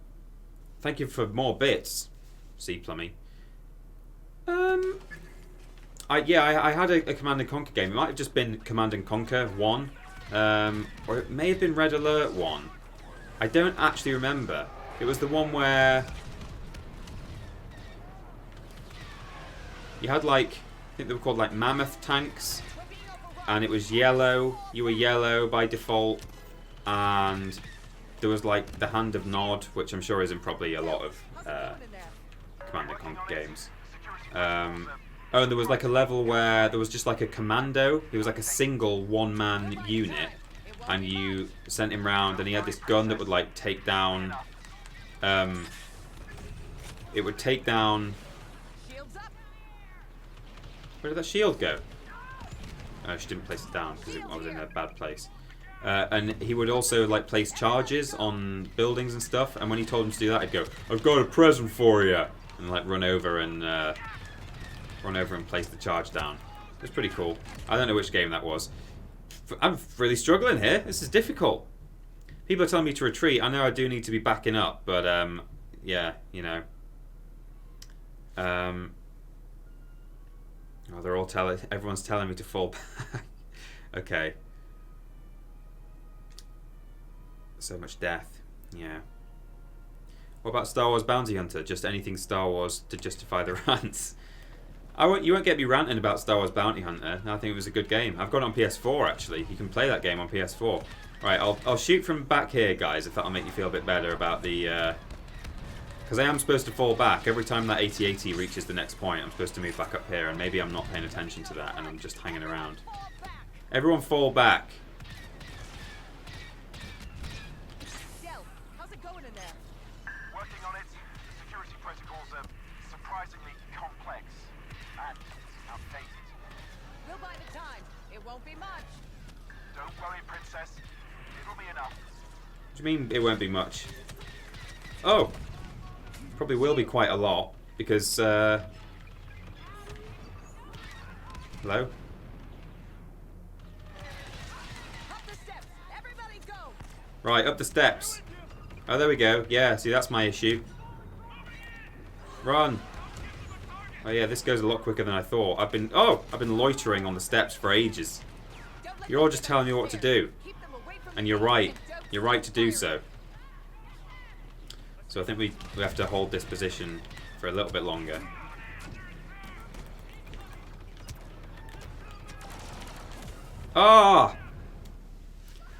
S1: thank you for more bits, C Plummy. I had a Command and Conquer game. It might have just been Command and Conquer 1, or it may have been Red Alert 1. I don't actually remember. It was the one where you had like, I think they were called like mammoth tanks, and it was yellow. You were yellow by default, and there was like the Hand of Nod, which I'm sure isn't probably a lot of Command and Conquer games. Oh, and there was like a level where there was just like a commando. He was like a single one-man unit, and you sent him round, and he had this gun that would like take down. It would take down. Where did that shield go? Oh, she didn't place it down because I was in a bad place. And he would also like place charges on buildings and stuff. And when he told him to do that, I'd go, "I've got a present for you," and like run over and place the charge down. It was pretty cool. I don't know which game that was. I'm really struggling here. This is difficult. People are telling me to retreat. I know I do need to be backing up, but yeah, you know. Oh, they're all everyone's telling me to fall back. Okay. So much death. Yeah. What about Star Wars Bounty Hunter? Just anything Star Wars to justify the rants. You won't get me ranting about Star Wars Bounty Hunter. I think it was a good game. I've got it on PS4 actually. You can play that game on PS4. Right, I'll shoot from back here, guys, if that'll make you feel a bit better about the. Because I am supposed to fall back every time that 80-80 reaches the next point. I'm supposed to move back up here, and maybe I'm not paying attention to that, and I'm just hanging around. Everyone, fall back.
S3: How's it going in there?
S5: Working on it. The security protocols are surprisingly complex and outdated.
S3: We'll buy the time. It won't be much.
S5: Don't worry, Princess. It'll be enough.
S1: What do you mean it won't be much? Oh! Probably will be quite a lot, because, hello?
S3: Up the steps. Everybody go.
S1: Right, up the steps. Oh, there we go. Yeah, see, that's my issue. Run. Oh yeah, this goes a lot quicker than I thought. I've been loitering on the steps for ages. You're all just telling me what to do. And you're right. You're right to do so. So I think we have to hold this position for a little bit longer. Ah!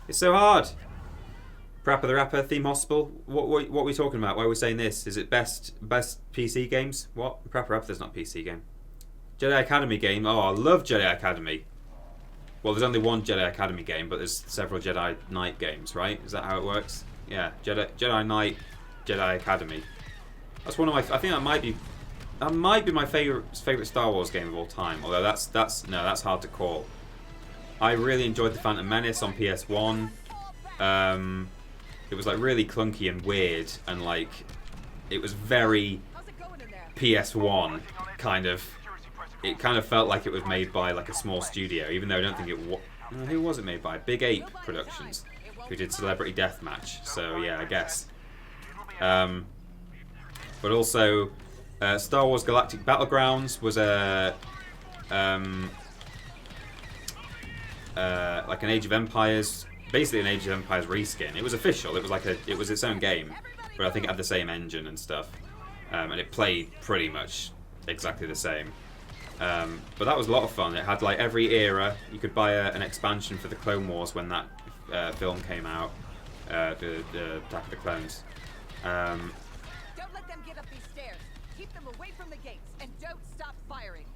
S1: It's so hard. Parappa the Rapper, Theme Hospital. What are we talking about? Why are we saying this? Is it best PC games? What? Parappa the Rapper's not a PC game. Jedi Academy game. Oh, I love Jedi Academy. Well, there's only one Jedi Academy game, but there's several Jedi Knight games, right? Is that how it works? Yeah, Jedi Knight, Jedi Academy. That's one of my. I think that might be my favorite Star Wars game of all time. Although that's hard to call. I really enjoyed the Phantom Menace on PS1. It was like really clunky and weird, and like it was very PS1 kind of. It kind of felt like it was made by like a small studio, even though I don't think it was. Who was it made by? Big Ape Productions, who did Celebrity Deathmatch. So yeah, I guess. But also, Star Wars Galactic Battlegrounds was a like an Age of Empires, basically an Age of Empires reskin. It was official. It was like it was its own game, but I think it had the same engine and stuff, and it played pretty much exactly the same. But that was a lot of fun. It had like every era. You could buy an expansion for the Clone Wars when that film came out, the Attack of the Clones.
S3: Don't let them get up these stairs. Keep them away from the gates, and don't stop firing.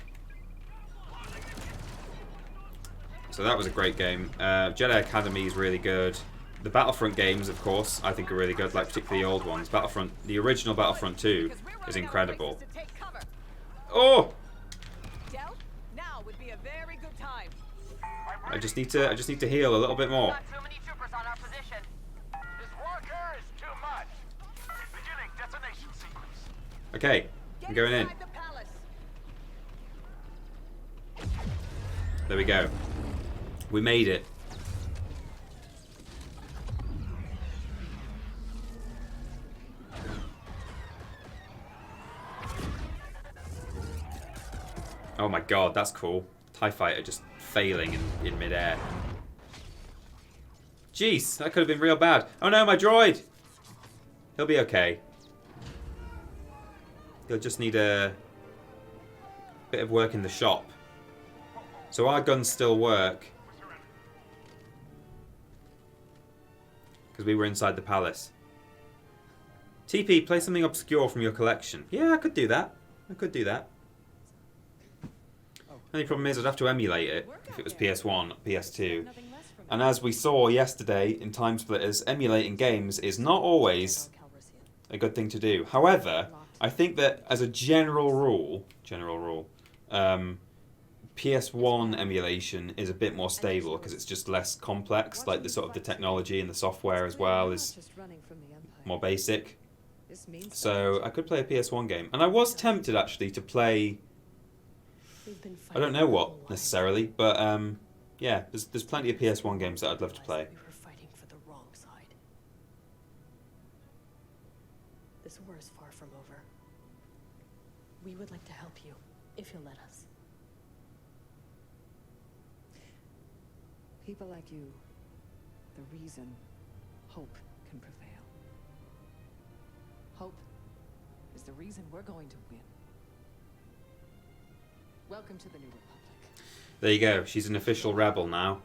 S1: So that was a great game. Jedi Academy is really good. The Battlefront games, of course, I think are really good, like particularly the old ones. The original Battlefront II is incredible. Oh!
S3: Now would be a very good time.
S1: I just need to heal a little bit more.
S5: Got too many troopers on our position. This walker is too much. Beginning detonation sequence.
S1: Okay, I'm going in.
S3: Inside the palace.
S1: There we go. We made it. Oh my god, that's cool. TIE fighter just failing in midair. Jeez, that could have been real bad. Oh no, my droid! He'll be okay. He'll just need a bit of work in the shop. So our guns still work. Because we were inside the palace. TP, play something obscure from your collection. Yeah, I could do that. I could do that. Only problem is I'd have to emulate it if it was PS1, PS2. And as we saw yesterday in Time Splitters, emulating games is not always a good thing to do. However, I think that as a general rule, PS1 emulation is a bit more stable because it's just less complex. Like the sort of the technology and the software as well is more basic. So I could play a PS1 game, and I was tempted actually to play. I don't know what necessarily, but yeah, there's plenty of PS1 games that I'd love to play.
S6: We were fighting for the wrong side. This war is far from over. We would like to help you, if you'll let us.
S8: People like you, the reason hope can prevail. Hope is the reason we're going to win. Welcome to the New Republic.
S1: There you go. She's an official rebel now.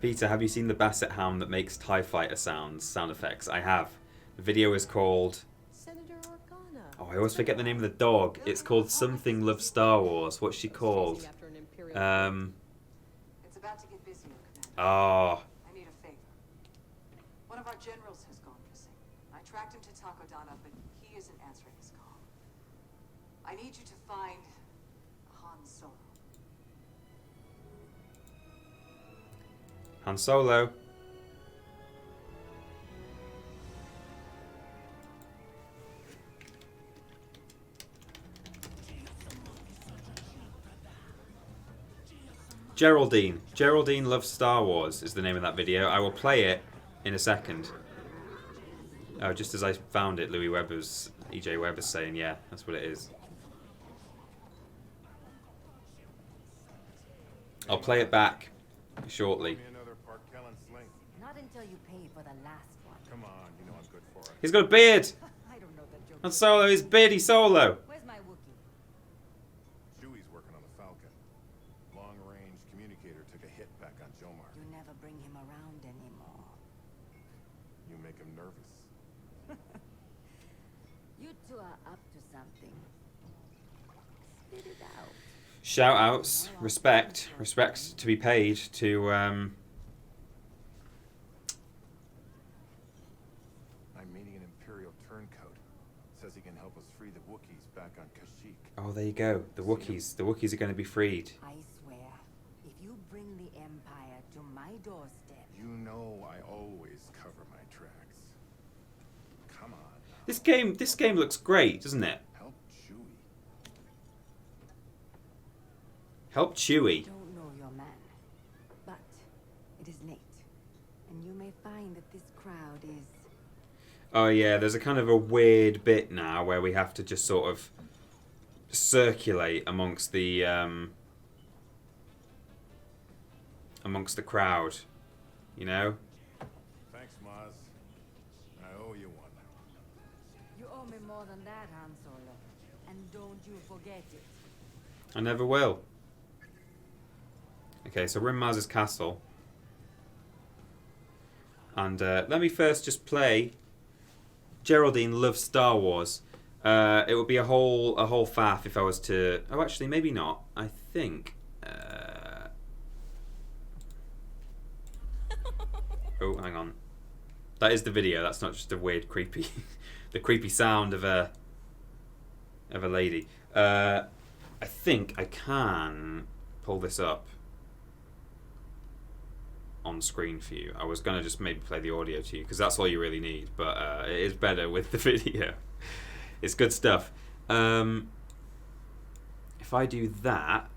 S1: Peter, have you seen the basset hound that makes TIE fighter sound effects? I have. The video is called...
S6: Senator Organa.
S1: Oh, I always forget the name of the dog. It's called Something Love Star Wars. What's she called?
S8: It's about to get busy, Commander.
S1: Oh.
S8: I need a favor. One of our generals has gone missing. I tracked him to Takodana, but he isn't answering his call. I need you to find Han Solo.
S1: Han Solo. Geraldine. Geraldine Loves Star Wars is the name of that video. I will play it in a second. Oh, just as I found it, EJ Webber's saying, yeah, that's what it is. I'll play it back shortly.
S9: Not until you pay for the last one.
S7: Come on, you know I'm good for it.
S1: He's got a beard!
S9: I don't know that joke.
S1: Han Solo is beardy Solo!
S9: Where's my Wookiee?
S7: Chewie's working on the Falcon. Long-range communicator took a hit back on Jomar.
S9: You never bring him around anymore.
S7: You make him nervous.
S9: You two are up to something. Spit it out.
S1: Shout outs, respect to be paid to
S7: I'm meeting an Imperial turncoat. Says he can help us free the Wookiees back on Kashyyyk.
S1: oh, there you go. The Wookiees are going to be freed.
S9: I swear, if you bring the Empire to my doorstep.
S7: You know I always cover my tracks. Come on.
S1: This game looks great, doesn't it?
S7: Help Chewie.
S1: Help Chewie.
S9: Don't know your man, but it is late, and you may find that this crowd is.
S1: Oh yeah, there's a kind of a weird bit now where we have to just sort of circulate amongst the crowd, you know?
S7: Thanks, Maz. I owe you one.
S9: You owe me more than that, Han Solo, and don't you forget it.
S1: I never will. Okay, so we're in Maz's castle. And let me first just play Geraldine Loves Star Wars. It would be a whole faff if I was to... Oh, actually, maybe not. I think... Oh, hang on. That is the video. That's not just a weird, creepy... the creepy sound of a lady. I think I can pull this up on screen for you. I was going to just maybe play the audio to you because that's all you really need, but it is better with the video. It's good stuff. If I do that,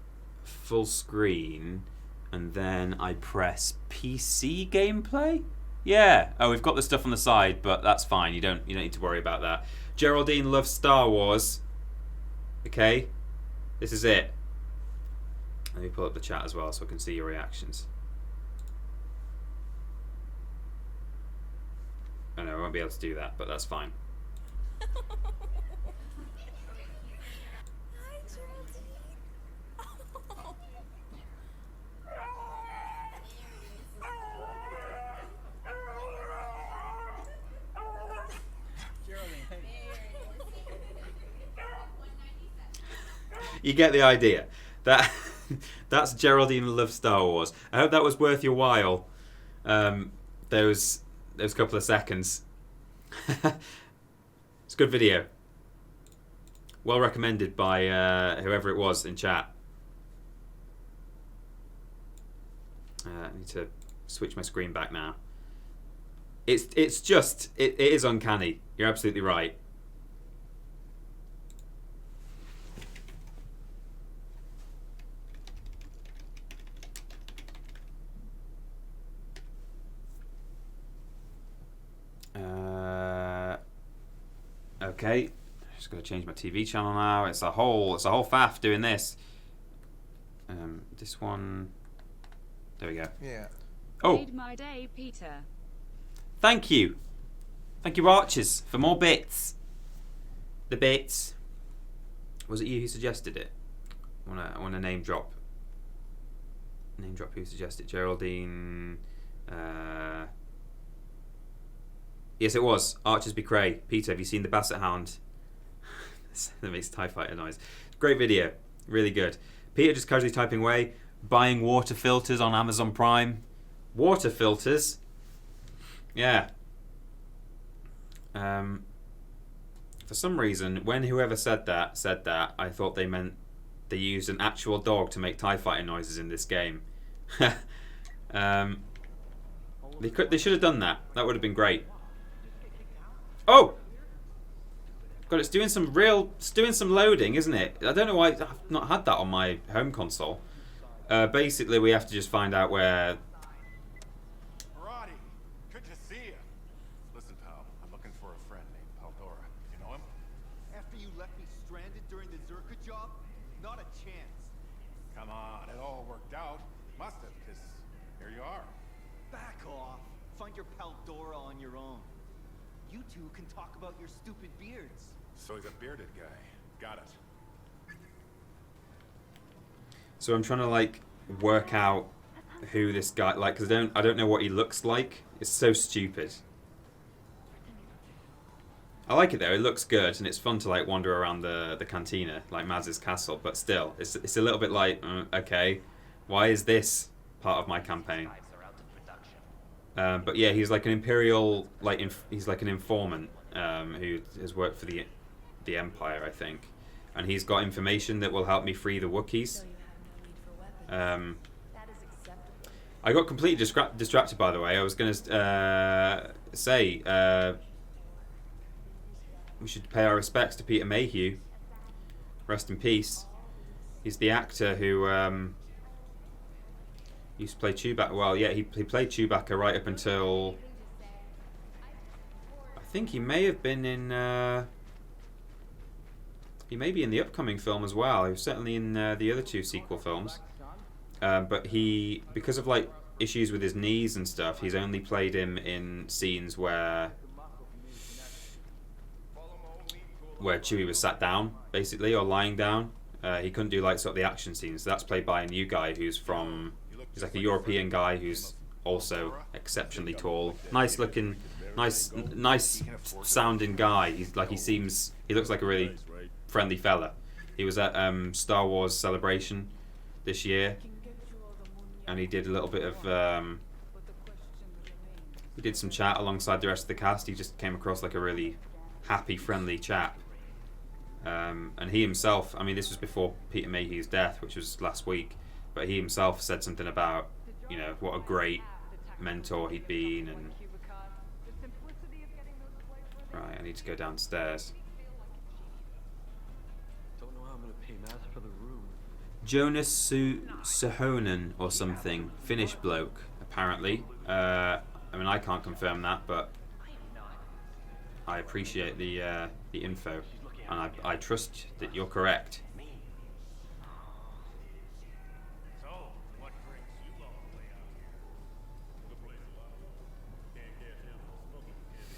S1: full screen, and then I press PC gameplay? Yeah. Oh, we've got the stuff on the side, but that's fine. You don't need to worry about that. Geraldine Loves Star Wars. Okay. This is it. Let me pull up the chat as well so I can see your reactions. I know I won't be able to do that, but that's fine.
S9: Hi, Geraldine.
S1: You get the idea. That's Geraldine Loves Star Wars. I hope that was worth your while. Those couple of seconds. It's a good video. Well recommended by whoever it was in chat. I need to switch my screen back now. It is uncanny. You're absolutely right. Okay, just got to change my TV channel now. It's a whole faff doing this. This one. There we go.
S7: Yeah.
S1: Oh,
S2: Made my day, Peter.
S1: thank you, Archers, for more bits. The bits. Was it you who suggested it? I want to name drop. Name drop who suggested Geraldine. Yes, it was. Archers be cray. Peter, have you seen the Basset Hound? That makes TIE Fighter noise. Great video. Really good. Peter just casually typing away. Buying water filters on Amazon Prime. Water filters? Yeah. For some reason, when whoever said that, I thought they meant they used an actual dog to make TIE Fighter noises in this game. They should have done that. That would have been great. Oh! God, it's doing some loading, isn't it? I don't know why I've not had that on my home console. Basically, we have to just find out where.
S7: Roddy, good to see you. Listen, pal, I'm looking for a friend named Paldora. You know him?
S10: After you left me stranded during the Zerka job? Not a chance.
S7: Come on, it all worked out. Must have, because here you are.
S10: Back off. Find your Paldora on your own. You two can talk about your stupid beards.
S7: So he's a bearded guy. Got it.
S1: So I'm trying to like work out who this guy like, because I don't know what he looks like. It's so stupid. I like it though. It looks good and it's fun to like wander around the cantina like Maz's castle. But still, it's a little bit like okay, why is this part of my campaign? But yeah, he's like an imperial he's like an informant who has worked for the Empire, I think, and he's got information that will help me free the Wookiees. I got completely distracted, by the way. I was going to say we should pay our respects to Peter Mayhew. Rest in peace. He's the actor who used to play Chewbacca. Well, yeah, he played Chewbacca right up until... I think he may have been in... he may be in the upcoming film as well. He was certainly in the other two sequel films. But he, because of like issues with his knees and stuff, he's only played him in scenes where Chewie was sat down, basically, or lying down. He couldn't do like sort of the action scenes. So that's played by a new guy who's like a European guy who's also exceptionally tall, nice looking, nice sounding guy. He looks like a really friendly fella. He was at Star Wars Celebration this year, and he did a little bit of he did some chat alongside the rest of the cast. He just came across like a really happy, friendly chap. And he himself, I mean, this was before Peter Mayhew's death, which was last week, but he himself said something about, you know, what a great mentor he'd been. And right, I need to go downstairs.
S11: Don't know how I'm gonna pay Matt for the room.
S1: Jonas Suhonen or something, Finnish bloke, apparently. I mean, I can't confirm that, but I appreciate the info, and I trust that you're correct.
S7: So, what brings you all the way out here? The place alive. Can't get him smoking candy.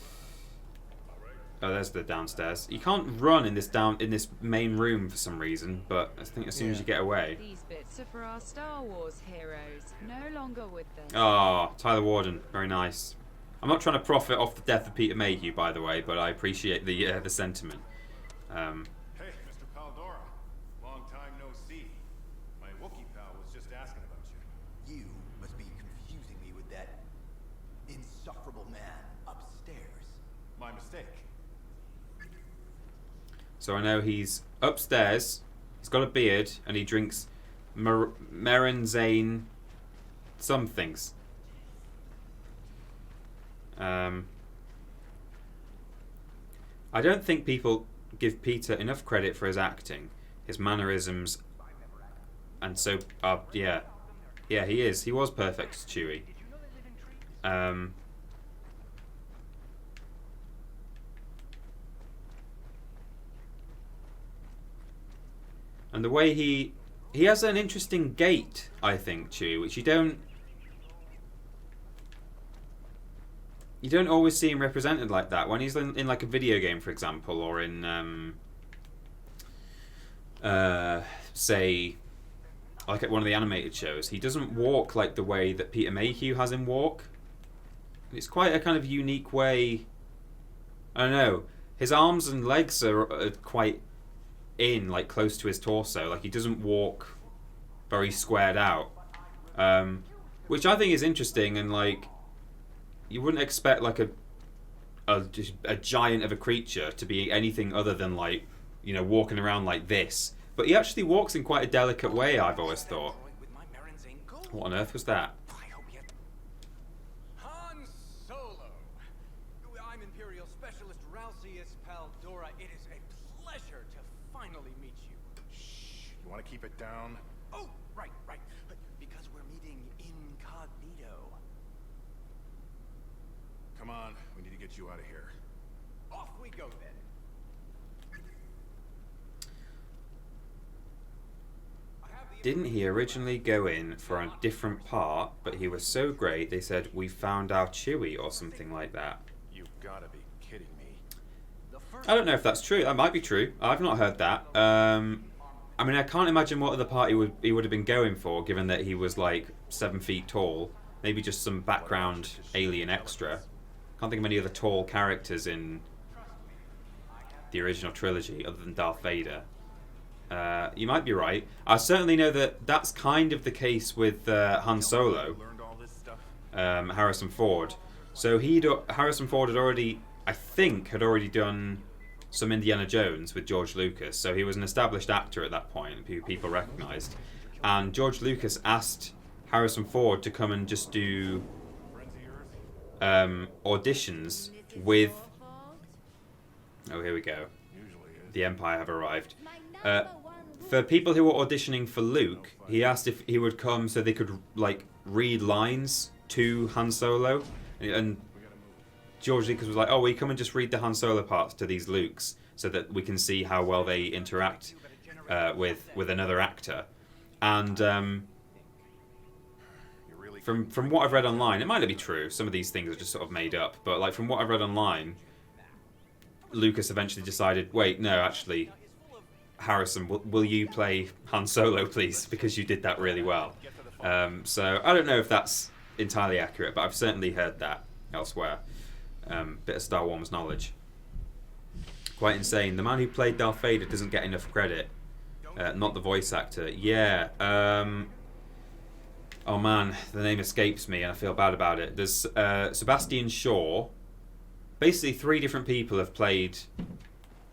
S7: All right.
S1: Oh, there's the downstairs. You can't run in this main room for some reason, but I think as soon as you get away.
S2: These bits are for our Star Wars heroes, no longer with them.
S1: Oh, Tyler Warden, very nice. I'm not trying to profit off the death of Peter Mayhew, by the way, but I appreciate the sentiment.
S7: Hey, Mr. Paldora. Long time no see. My Wookiee pal was just asking about you.
S10: You must be confusing me with that insufferable man upstairs.
S7: My mistake.
S1: So I know he's upstairs, he's got a beard, and he drinks Merenzain somethings. I don't think people give Peter enough credit for his acting, his mannerisms, and so yeah, he is. He was perfect as Chewie. And the way he has an interesting gait, I think, Chewie, which you don't always see him represented like that. When he's in like a video game, for example, or in say like at one of the animated shows, he doesn't walk like the way that Peter Mayhew has him walk. It's quite a kind of unique way. I don't know. His arms and legs are quite like close to his torso. Like he doesn't walk very squared out, which I think is interesting. And like, you wouldn't expect like a giant of a creature to be anything other than like, you know, walking around like this. But he actually walks in quite a delicate way, I've always thought. What on earth was that?
S12: Han Solo! I'm Imperial Specialist Ralcius Paldora. It is a pleasure to finally meet you.
S7: Shh. You want to keep it down?
S12: Oh, right. Because we're meeting incognito.
S7: Come on, we need to get you out of here.
S12: Off we go then.
S1: Didn't he originally go in for a different part, but he was so great they said, we found our Chewie or something like that?
S7: You've gotta be kidding me.
S1: I don't know if that's true. That might be true. I've not heard that. I mean, I can't imagine what other part he would have been going for, given that he was like 7 feet tall. Maybe just some background alien extra. Can't think of any other tall characters in the original trilogy other than Darth Vader. You might be right. I certainly know that that's kind of the case with Han Solo, Harrison Ford. So Harrison Ford had already, I think, done some Indiana Jones with George Lucas. So he was an established actor at that point, who people recognised. And George Lucas asked Harrison Ford to come and just do auditions with... Oh, here we go. The Empire have arrived. For people who were auditioning for Luke, he asked if he would come so they could like read lines to Han Solo, and George Lucas was like, "Oh, will you come and just read the Han Solo parts to these Lukes so that we can see how well they interact with another actor." And from what I've read online, it might not be true. Some of these things are just sort of made up, but like from what I've read online, Lucas eventually decided, wait, no, actually, Harrison, will you play Han Solo, please? Because you did that really well. So I don't know if that's entirely accurate, but I've certainly heard that elsewhere. Bit of Star Wars knowledge. Quite insane. The man who played Darth Vader doesn't get enough credit. Not the voice actor. Yeah. Oh man, the name escapes me and I feel bad about it. There's Sebastian Shaw. Basically, 3 different people have played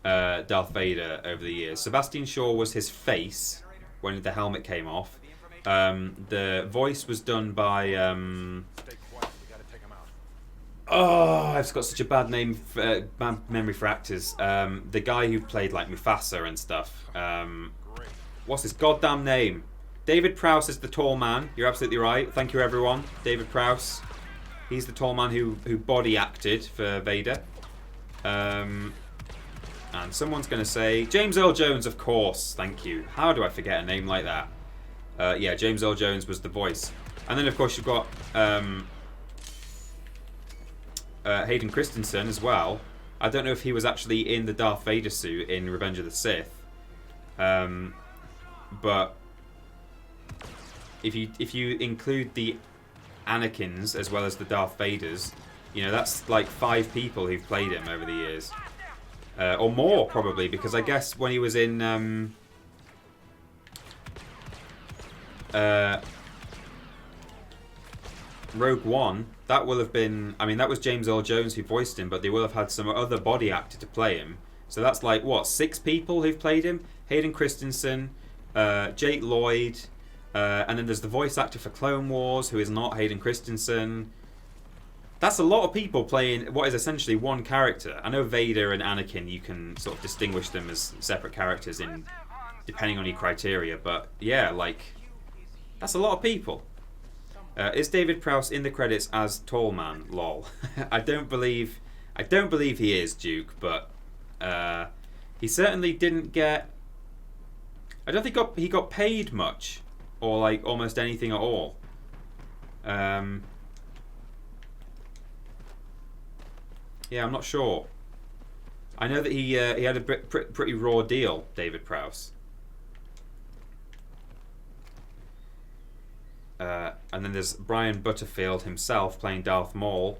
S1: Darth Vader over the years. Sebastian Shaw was his face when the helmet came off. The voice was done by... I've got such a bad memory for actors. The guy who played like Mufasa and stuff. What's his goddamn name? David Prowse is the tall man. You're absolutely right. Thank you, everyone. David Prowse. He's the tall man who body acted for Vader. And someone's going to say... James Earl Jones, of course. Thank you. How do I forget a name like that? Yeah, James Earl Jones was the voice. And then, of course, you've got Hayden Christensen as well. I don't know if he was actually in the Darth Vader suit in Revenge of the Sith. But if you include the Anakins as well as the Darth Vaders, you know, that's like 5 people who've played him over the years. Or more, probably, because I guess when he was in Rogue One, that will have been... I mean, that was James Earl Jones who voiced him, but they will have had some other body actor to play him. So that's like, what, 6 people who've played him? Hayden Christensen, Jake Lloyd, and then there's the voice actor for Clone Wars, who is not Hayden Christensen. That's a lot of people playing what is essentially one character. I know Vader and Anakin, you can sort of distinguish them as separate characters depending on your criteria, but yeah, like, that's a lot of people. Is David Prowse in the credits as Tall Man? Lol. I don't believe he is, Duke, but he certainly didn't get... I don't think he got paid much, or like almost anything at all. Yeah, I'm not sure. I know that he had a pretty raw deal, David Prowse. And then there's Brian Butterfield himself playing Darth Maul.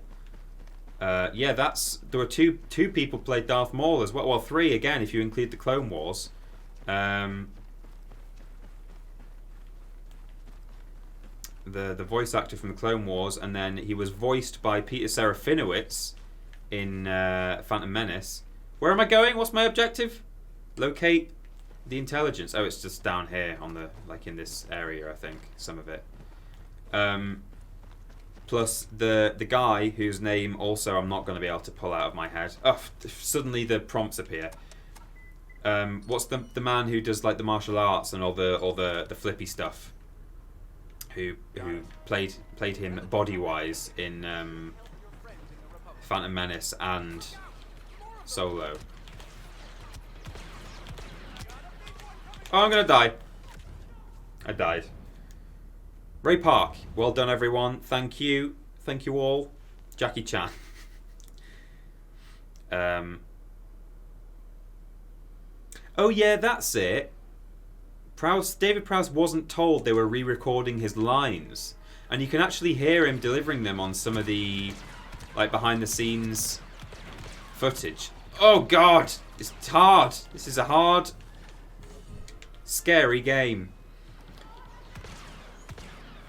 S1: Yeah, there were two people played Darth Maul as well. Well, 3 again if you include the Clone Wars. The voice actor from the Clone Wars, and then he was voiced by Peter Serafinowicz in Phantom Menace. Where am I going? What's my objective? Locate the intelligence. Oh, it's just down here on the, like, in this area, I think, some of it. Plus the guy whose name also I'm not going to be able to pull out of my head. Oh, suddenly the prompts appear. What's the man who does like the martial arts and all the flippy stuff? Who played him body wise in Phantom Menace and Solo? Oh, I'm gonna die. I died. Ray Park, well done everyone. Thank you all. Jackie Chan. Oh yeah, that's it. David Prowse wasn't told they were re-recording his lines, and you can actually hear him delivering them on some of the like behind the scenes footage. Oh god, it's hard. This is a hard, scary game.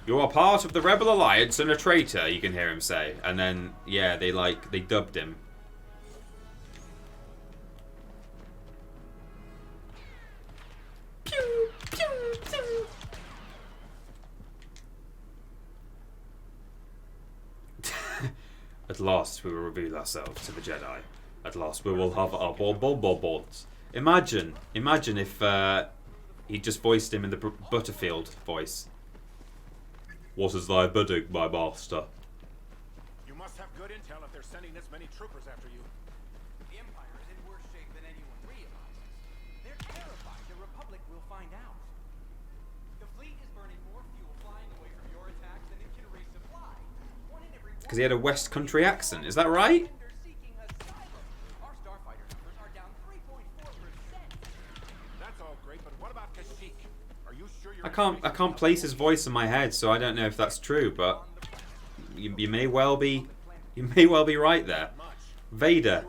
S1: You are part of the Rebel Alliance and a traitor, you can hear him say. And then, yeah, they dubbed him. Pew, pew, pew. At last we will reveal ourselves to the Jedi. At last we will have our bonbons. Imagine if he just voiced him in the Butterfield voice. What is thy bidding, my master?
S7: You must have good intel if they're sending this many troopers after you.
S12: The Empire is in worse shape than anyone realizes. They're terrified the Republic will find out. The fleet is burning more fuel flying away from your attacks than it can resupply.
S1: Because he had a West Country accent, is that right?
S12: Our starfighter numbers are down 3.4%.
S7: That's all great, but what about Kashyyyk? Are you sure you're
S1: I can't place his voice in my head, so I don't know if that's true, but you may well be right there. Vader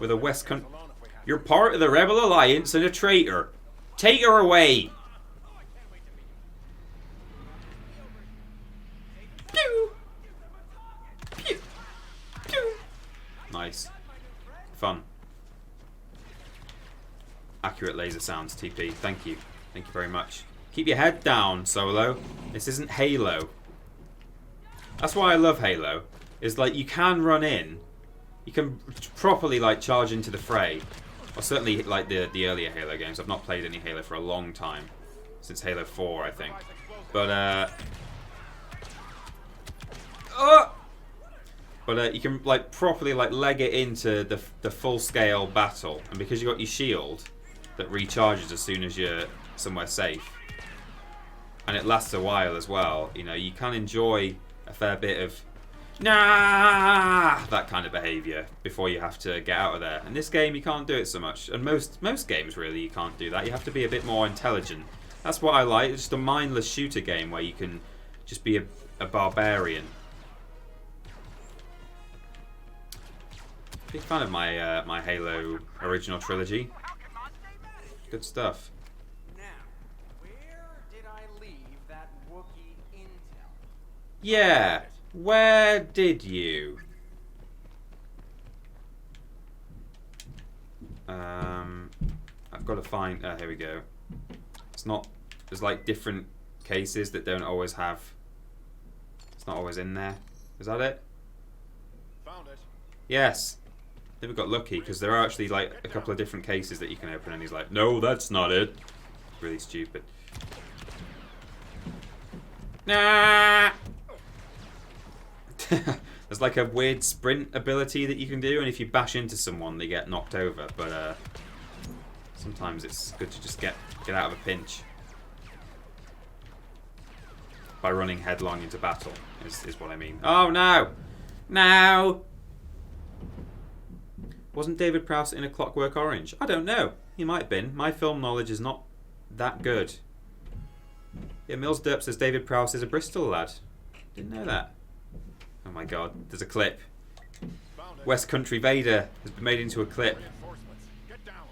S1: with a West Country. You're part of the Rebel Alliance and a traitor. Take her away. Pew. Pew. Pew. Nice. Fun. Accurate laser sounds, TP. Thank you. Thank you very much. Keep your head down, Solo. This isn't Halo. That's why I love Halo. Is like you can run in, you can properly like charge into the fray. Or certainly like the earlier Halo games. I've not played any Halo for a long time, since Halo 4, I think. But you can like properly like leg it into the full scale battle, and because you got your shield that recharges as soon as you're somewhere safe. And it lasts a while as well. You know, you can enjoy a fair bit of that kind of behaviour before you have to get out of there. In this game, you can't do it so much. And most games, really, you can't do that. You have to be a bit more intelligent. That's what I like. It's just a mindless shooter game where you can just be a barbarian. Big fan of my my Halo original trilogy. Good stuff. Yeah, where did you? I've got to find. Here we go. It's not. There's like different cases that don't always have. It's not always in there. Is that it?
S7: Found it.
S1: Yes. I think we got lucky because there are actually like a couple of different cases that you can open, and he's like, "No, that's not it." Really stupid. Nah. There's like a weird sprint ability that you can do, and if you bash into someone, they get knocked over. But sometimes it's good to just get out of a pinch by running headlong into battle. Is what I mean. Oh no, no! Wasn't David Prowse in A Clockwork Orange? I don't know. He might have been. My film knowledge is not that good. Yeah, Mills Derp says David Prowse is a Bristol lad. Didn't know that. Oh my god, there's a clip. West Country Vader has been made into a clip.
S7: Get down.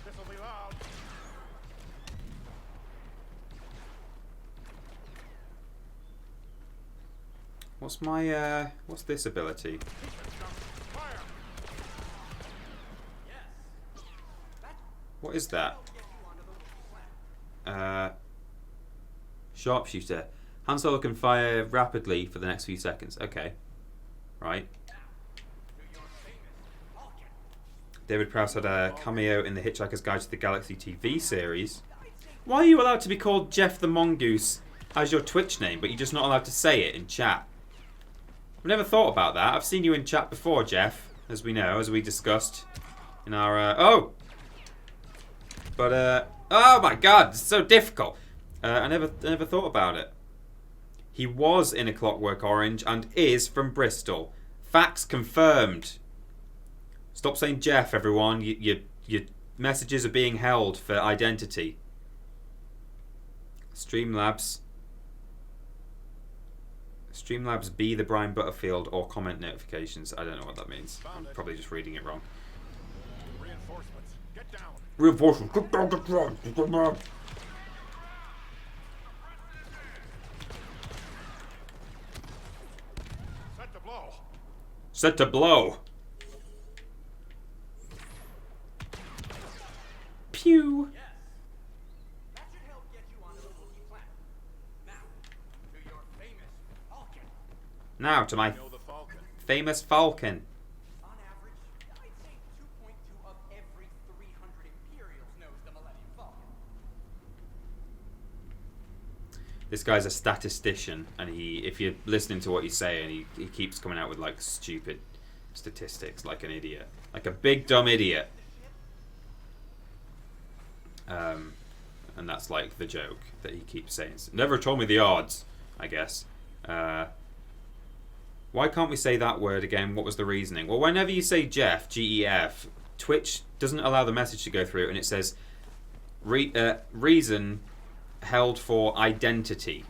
S7: This'll be loud.
S1: What's my what's this ability? What is that? Sharpshooter. Han Solo can fire rapidly for the next few seconds. Okay. Right. David Prowse had a cameo in the Hitchhiker's Guide to the Galaxy TV series. Why are you allowed to be called Jeff the Mongoose as your Twitch name, but you're just not allowed to say it in chat? I've never thought about that. I've seen you in chat before, Jeff, as we know, as we discussed in our... oh my god, it's so difficult. I never thought about it. He was in A Clockwork Orange and is from Bristol. Facts confirmed. Stop saying Jeff, everyone. Your messages are being held for identity. Streamlabs be the Brian Butterfield or comment notifications. I don't know what that means. I'm probably just reading it wrong.
S7: Reinforcements, get down.
S1: Reinforcements, get down, get down, get down.
S7: Set to blow.
S1: Set to blow. Pew.
S12: Yes. That should help get you onto the Wookiee planet. Now, to your famous Falcon.
S1: Now to my
S7: You know the Falcon.
S1: famous Falcon.
S12: On average, I'd say 2.2 of every 300 Imperials knows the Millennium Falcon.
S1: This guy's a statistician, and if you're listening to what he's saying, he keeps coming out with like stupid statistics, like an idiot, like a big dumb idiot. And that's like the joke that he keeps saying. Never told me the odds, I guess. Why can't we say that word again? What was the reasoning? Well, whenever you say Jeff, G-E-F, Twitch doesn't allow the message to go through, and it says reason held for identity.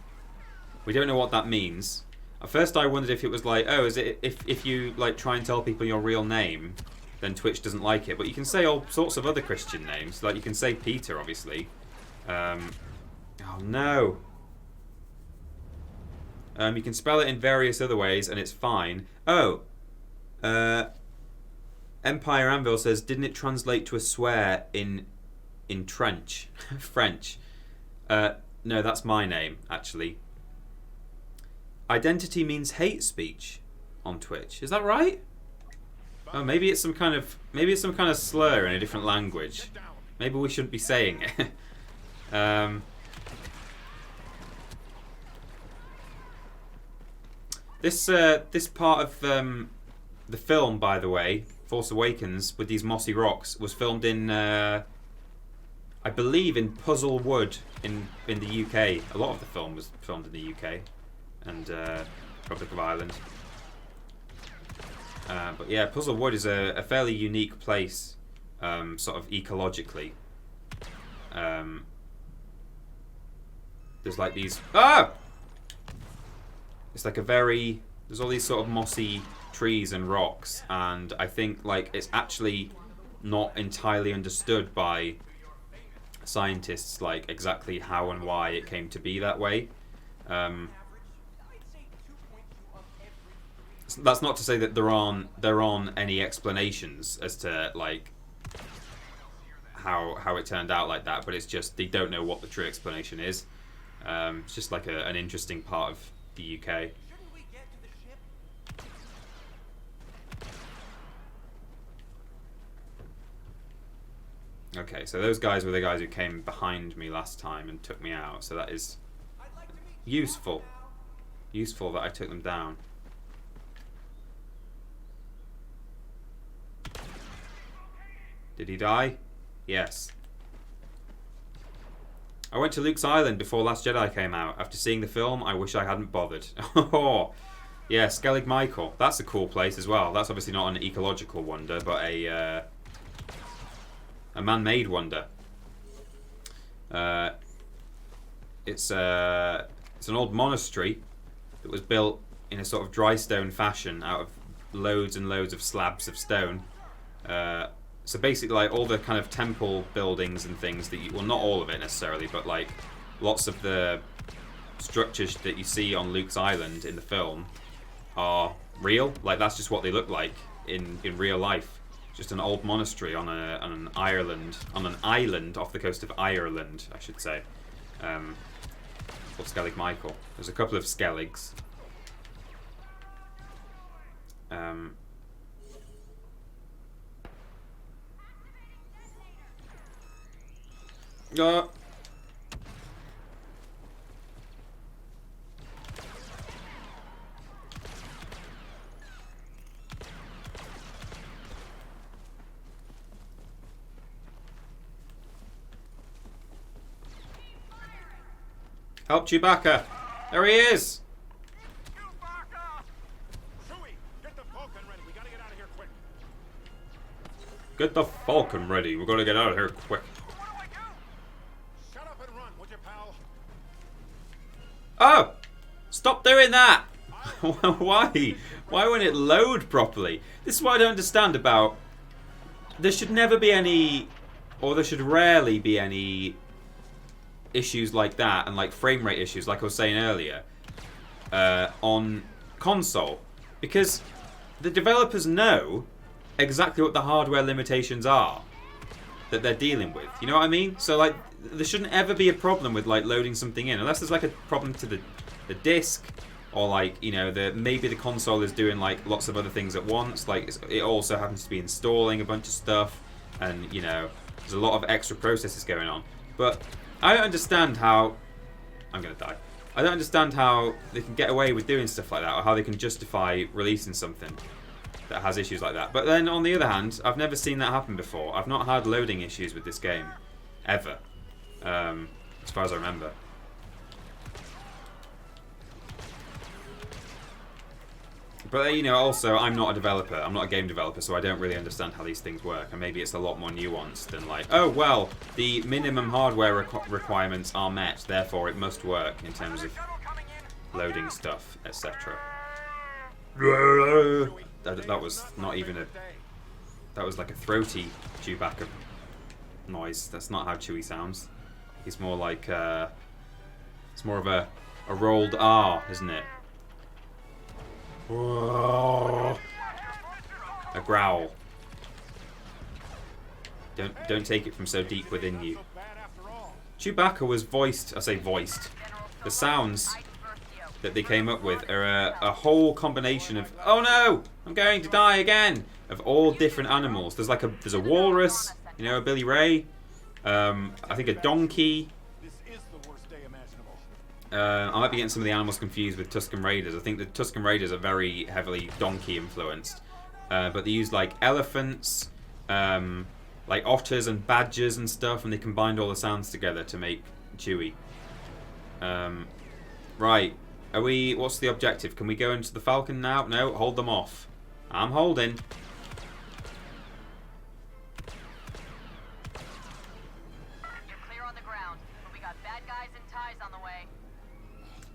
S1: We don't know what that means. At first I wondered if it was like, oh, is it if you like try and tell people your real name, then Twitch doesn't like it. But you can say all sorts of other Christian names. Like you can say Peter, obviously. Oh no. You can spell it in various other ways, and it's fine. Oh, Empire Anvil says, didn't it translate to a swear in trench, French? No, that's my name actually. Identity means hate speech on Twitch. Is that right? Oh, maybe it's some kind of slur in a different language. Maybe we shouldn't be saying it. This part of the film, by the way, Force Awakens, with these mossy rocks, was filmed in I believe in Puzzlewood in the UK. A lot of the film was filmed in the UK and Republic of Ireland. But yeah, Puzzlewood is a fairly unique place, sort of ecologically. There's like these... It's like there's all these sort of mossy trees and rocks, and I think like it's actually not entirely understood by scientists, like exactly how and why it came to be that way. That's not to say that there aren't any explanations as to like how it turned out like that, but it's just they don't know what the true explanation is. It's just like an interesting part of the UK. Okay, so those guys were the guys who came behind me last time and took me out, so that is useful. Useful that I took them down. Did he die? Yes. I went to Luke's Island before Last Jedi came out. After seeing the film, I wish I hadn't bothered. Oh, yeah, Skellig Michael. That's a cool place as well. That's obviously not an ecological wonder, but a man-made wonder. It's an old monastery that was built in a sort of dry stone fashion out of loads and loads of slabs of stone. So basically, like all the kind of temple buildings and things that well, not all of it necessarily, but like lots of the structures that you see on Luke's Island in the film are real. Like that's just what they look like in real life. Just an old monastery on an island off the coast of Ireland, I should say. Or Skellig Michael. There's a couple of Skelligs. Help Chewbacca! There he is!
S7: Chewie, get the Falcon ready. We gotta get out of here quick.
S1: Get the Falcon ready. We're gonna get out of here quick.
S7: What do I do? Shut up and run, would you, pal?
S1: Oh! Stop doing that! Why? Why won't it load properly? This is what I don't understand about... There should never be any... Or there should rarely be any... issues like that, and like frame rate issues, like I was saying earlier, on console, because the developers know exactly what the hardware limitations are that they're dealing with. You know what I mean? So like, there shouldn't ever be a problem with like loading something in, unless there's like a problem to the disc, or like, you know, maybe the console is doing like lots of other things at once. Like it also happens to be installing a bunch of stuff, and you know, there's a lot of extra processes going on, but I don't understand how... I'm going to die. I don't understand how they can get away with doing stuff like that, or how they can justify releasing something that has issues like that. But then, on the other hand, I've never seen that happen before. I've not had loading issues with this game. Ever. As far as I remember. But, you know, also, I'm not a developer. I'm not a game developer, so I don't really understand how these things work. And maybe it's a lot more nuanced than like, oh, well, the minimum hardware requirements are met, therefore it must work in terms of loading stuff, etc. That was not even a... That was like a throaty Chewbacca noise. That's not how Chewie sounds. He's more like... it's more of a rolled R, isn't it? A growl. Don't take it from so deep within you. Chewbacca was voiced. I say voiced. The sounds that they came up with are a whole combination of, oh no, I'm going to die again, of all different animals. There's a walrus, you know, a Billy Ray. I think a donkey. I might be getting some of the animals confused with Tusken Raiders. I think the Tusken Raiders are very heavily donkey influenced. But they use like elephants, like otters and badgers and stuff, and they combined all the sounds together to make Chewie. Right. What's the objective? Can we go into the Falcon now? No, hold them off. I'm holding.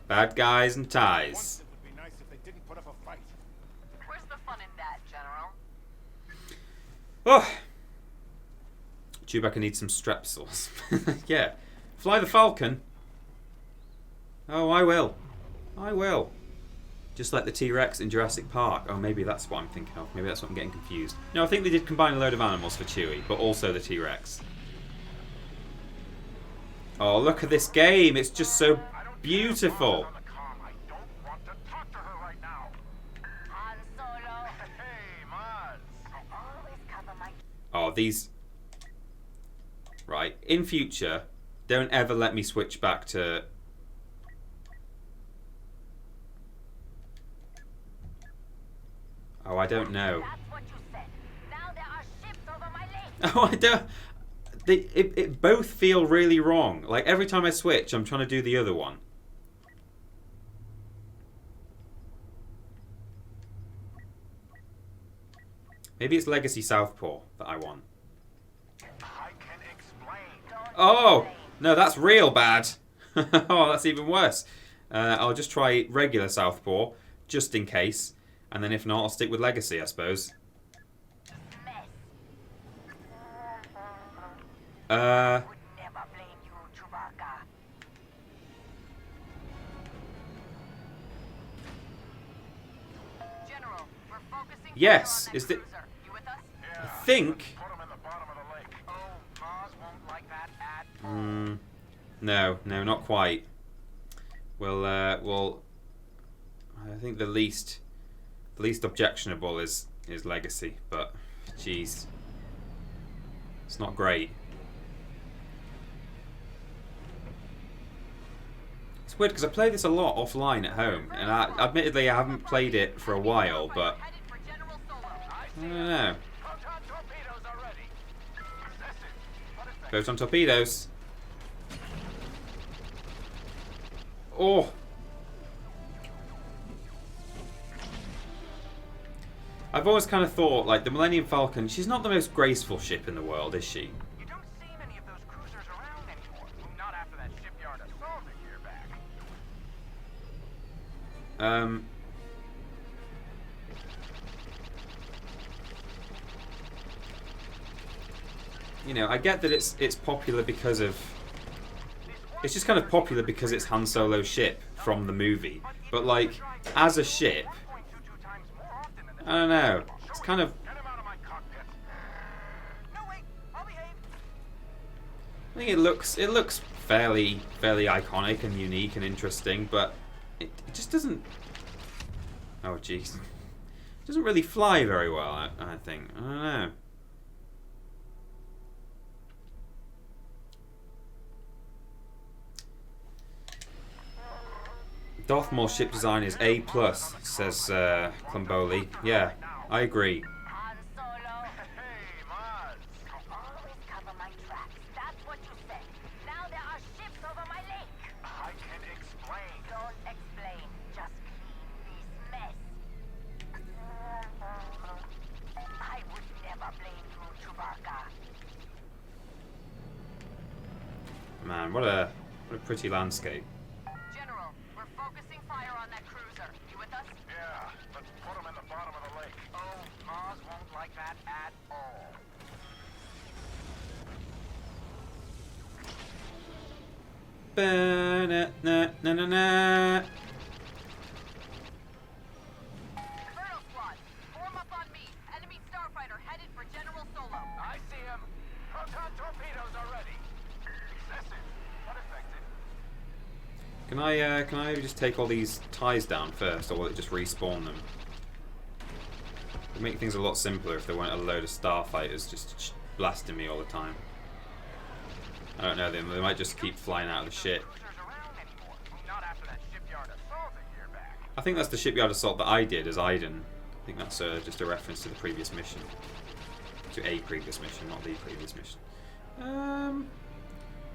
S1: Bad guys and ties.
S7: It would be nice if they didn't put up a fight.
S3: Where's the fun in that, General?
S1: Oh, Chewbacca needs some strepsils. Yeah, fly the Falcon. Oh, I will. I will. Just like the T-Rex in Jurassic Park. Oh, maybe that's what I'm thinking of. Maybe that's what I'm getting confused. No, I think they did combine a load of animals for Chewie, but also the T-Rex. Oh, look at this game. It's just so beautiful. Oh, these... Right. In future, don't ever let me switch back to... Oh, I don't know. Oh, I don't... It both feel really wrong. Like, every time I switch, I'm trying to do the other one. Maybe it's Legacy Southpaw that I want.
S7: I can explain.
S1: Oh! No, that's real bad. Oh, that's even worse. I'll just try regular Southpaw, just in case. And then if not, I'll stick with Legacy, I suppose. Yes, is it? I think. No, not quite. Well, I think the least objectionable is Legacy, but jeez, it's not great. It's weird because I play this a lot offline at home, and admittedly I haven't played it for a while, but I don't know. Photon torpedoes. Oh. I've always kind of thought, like, the Millennium Falcon, she's not the most graceful ship in the world, is she?
S5: You don't see many of those cruisers around anymore. Not after that shipyard assault a year back.
S1: You know, I get that it's popular because of... It's just kind of popular because it's Han Solo's ship from the movie. But, like, as a ship... I don't know. It's kind of... I think it looks fairly iconic and unique and interesting, but it just doesn't... Oh, jeez. It doesn't really fly very well, I think. I don't know. Darth Maul's ship design is A+, says Clumboli. Yeah, I agree.
S3: Han Solo. Hey, Maz. I always cover my tracks. That's what you said. Now there are ships over my lake.
S5: I can explain.
S3: Don't explain. Just clean this mess. I would never blame you, Chewbacca.
S1: Man, what a pretty landscape.
S3: General, we're focusing fire on that cruiser. You with us?
S5: Yeah, let's put them in the bottom of the lake. Oh, Maz won't like that at all.
S1: Ba-na-na-na-na-na.
S3: Colonel Squad, form up on me. Enemy starfighter headed for General Solo.
S5: I see him. Proton torpedoes are ready. Listen, unaffected.
S1: Can I just take all these ties down first, or will it just respawn them? It would make things a lot simpler if there weren't a load of starfighters just blasting me all the time. I don't know, they might just keep flying out of the ship.
S5: Not after that shipyard assault a year back.
S1: I think that's the shipyard assault that I did as Aiden. I think that's just a reference to the previous mission. To a previous mission, not the previous mission. I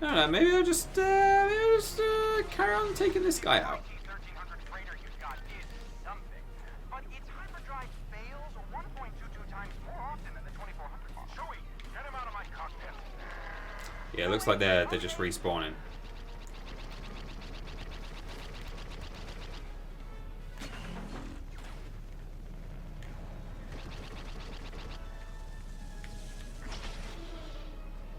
S1: don't know, maybe I'll just carry on taking this guy out.
S5: 1300 freighter you've got is something, but its hyperdrive fails 1.22 times more often than the 2400 model. Chewie, get him out of my cockpit.
S1: Yeah, it looks like they're just respawning.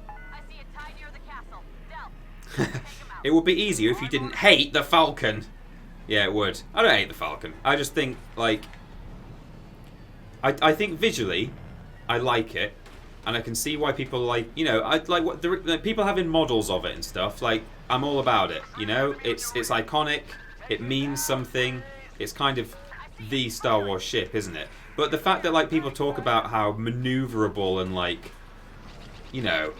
S3: I see a tie near the castle. Del, take him out.
S1: It would be easier if you didn't hate the Falcon. Yeah, it would. I don't hate the Falcon. I just think, like... I think visually, I like it. And I can see why people like... You know, I like what the people having models of it and stuff. Like, I'm all about it, you know? It's iconic. It means something. It's kind of the Star Wars ship, isn't it? But the fact that, like, people talk about how maneuverable and, like... You know...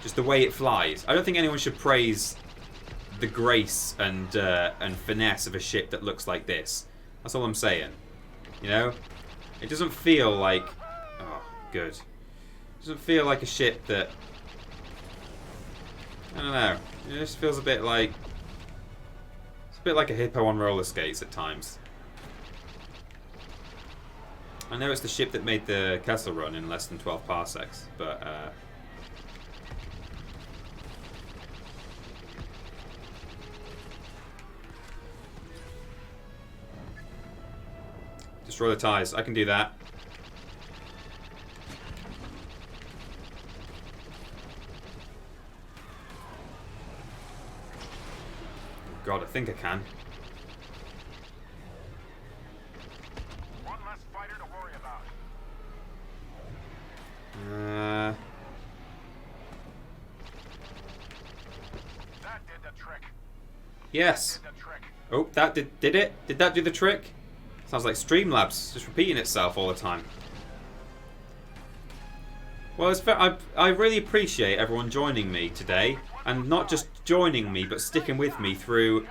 S1: Just the way it flies. I don't think anyone should praise the grace and finesse of a ship that looks like this. That's all I'm saying. You know? It doesn't feel like... Oh, good. It doesn't feel like a ship that... I don't know. It just feels a bit like... It's a bit like a hippo on roller skates at times. I know it's the ship that made the Kessel Run in less than 12 parsecs, but... Destroy the ties. I can do that. God, I think I can.
S5: One less fighter to worry about. That did the trick.
S1: Yes.
S5: Did the trick.
S1: Oh, that did it? Did that do the trick? Sounds like Streamlabs just repeating itself all the time. Well, it's fair. I really appreciate everyone joining me today, and not just joining me, but sticking with me through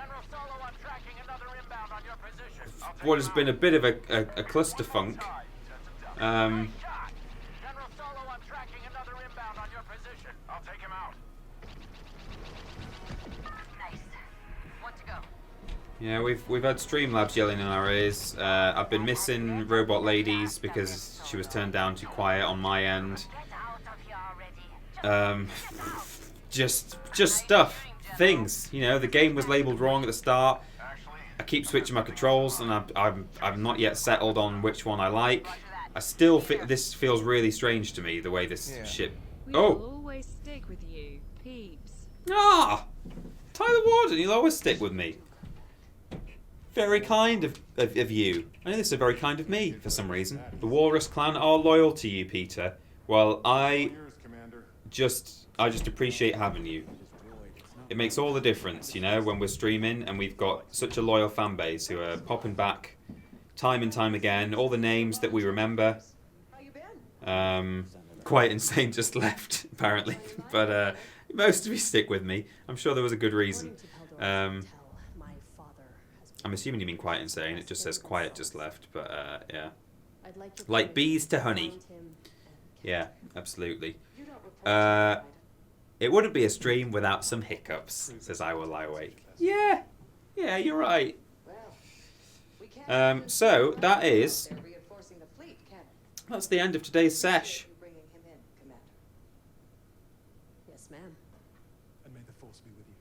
S1: what has been a bit of a clusterfunk. Yeah, we've had Streamlabs yelling in our ears. I've been missing Robot Ladies because she was turned down too quiet on my end. Just stuff, things. You know, the game was labelled wrong at the start. I keep switching my controls, and I'm not yet settled on which one I like. I still this feels really strange to me, the way this ship.
S2: We will always stick with you, peeps.
S1: Ah, Tyler Warden, you'll always stick with me. Very kind of you. I know this is very kind of me for some reason. The Walrus clan are loyal to you, Peter. Well, I just appreciate having you. It makes all the difference, you know, when we're streaming and we've got such a loyal fan base who are popping back time and time again. All the names that we remember. Quite Insane just left, apparently. But most of you stick with me. I'm sure there was a good reason. I'm assuming you mean Quiet Insane. It just says Quiet just left, but yeah. Like bees to honey. Yeah, absolutely. It wouldn't be a stream without some hiccups, says I Will Lie Awake. Yeah, you're right. So that's the end of today's sesh.
S6: Yes, ma'am.
S4: And may the force be with you.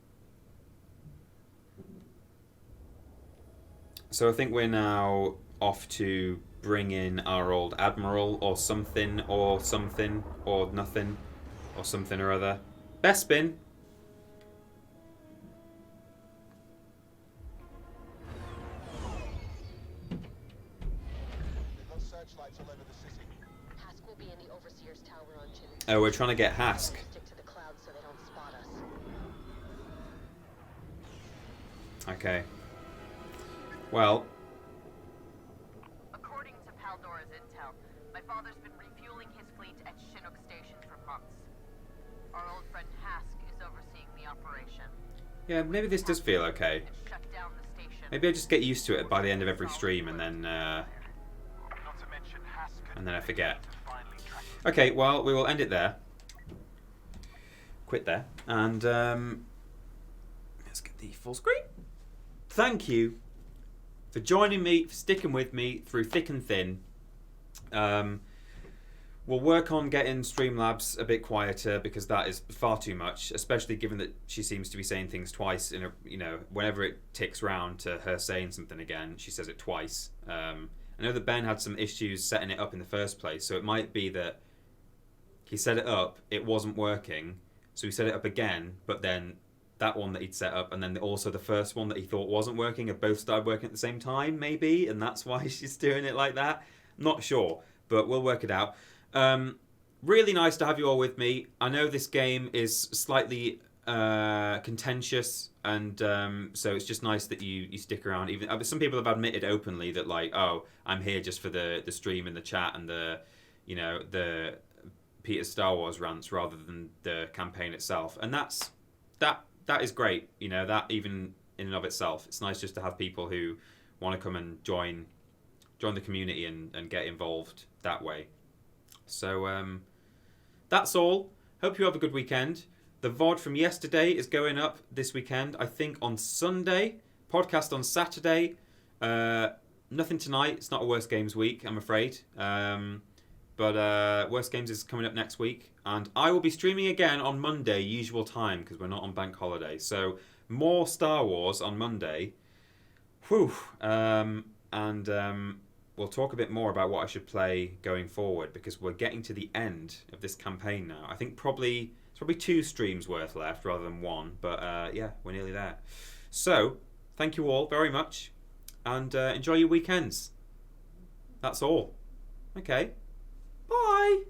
S1: So I think we're now off to bring in our old admiral or something or nothing or something or other. Bespin. Oh, we're trying to get Hask. Okay. Well.
S3: According to Paldora's intel, my father's been refueling his fleet at Chinook Station for months. Our old friend Hask is overseeing the operation.
S1: Yeah, maybe this does feel okay. Maybe I just get used to it by the end of every stream and then I forget. Okay, well, we will end it there. Quit there. And let's get the full screen. Thank you for joining me, for sticking with me through thick and thin. We'll work on getting Streamlabs a bit quieter because that is far too much, especially given that she seems to be saying things twice in a, you know, whenever it ticks round to her saying something again, she says it twice. I know that Ben had some issues setting it up in the first place, so it might be that he set it up, it wasn't working, so he set it up again, but then that one that he'd set up and then also the first one that he thought wasn't working have both started working at the same time, maybe, and that's why she's doing it like that. Not sure, but we'll work it out. Really nice to have you all with me. I know this game is slightly contentious, and so it's just nice that you stick around. Even some people have admitted openly that, like, oh, I'm here just for the stream and the chat and the Peter Star Wars rants rather than the campaign itself, and that is great. You know, that even in and of itself, it's nice just to have people who want to come and join the community and get involved that way. So that's all. Hope you have a good weekend. The VOD from yesterday is going up this weekend, I think on Sunday. Podcast on Saturday. Nothing tonight. It's not a Worst Games week, I'm afraid. But Worst Games is coming up next week. And I will be streaming again on Monday, usual time, because we're not on bank holiday. So more Star Wars on Monday. Whew. We'll talk a bit more about what I should play going forward, because we're getting to the end of this campaign now. I think it's probably 2 streams worth left rather than 1, but yeah, we're nearly there. So, thank you all very much, and enjoy your weekends. That's all. Okay. Bye!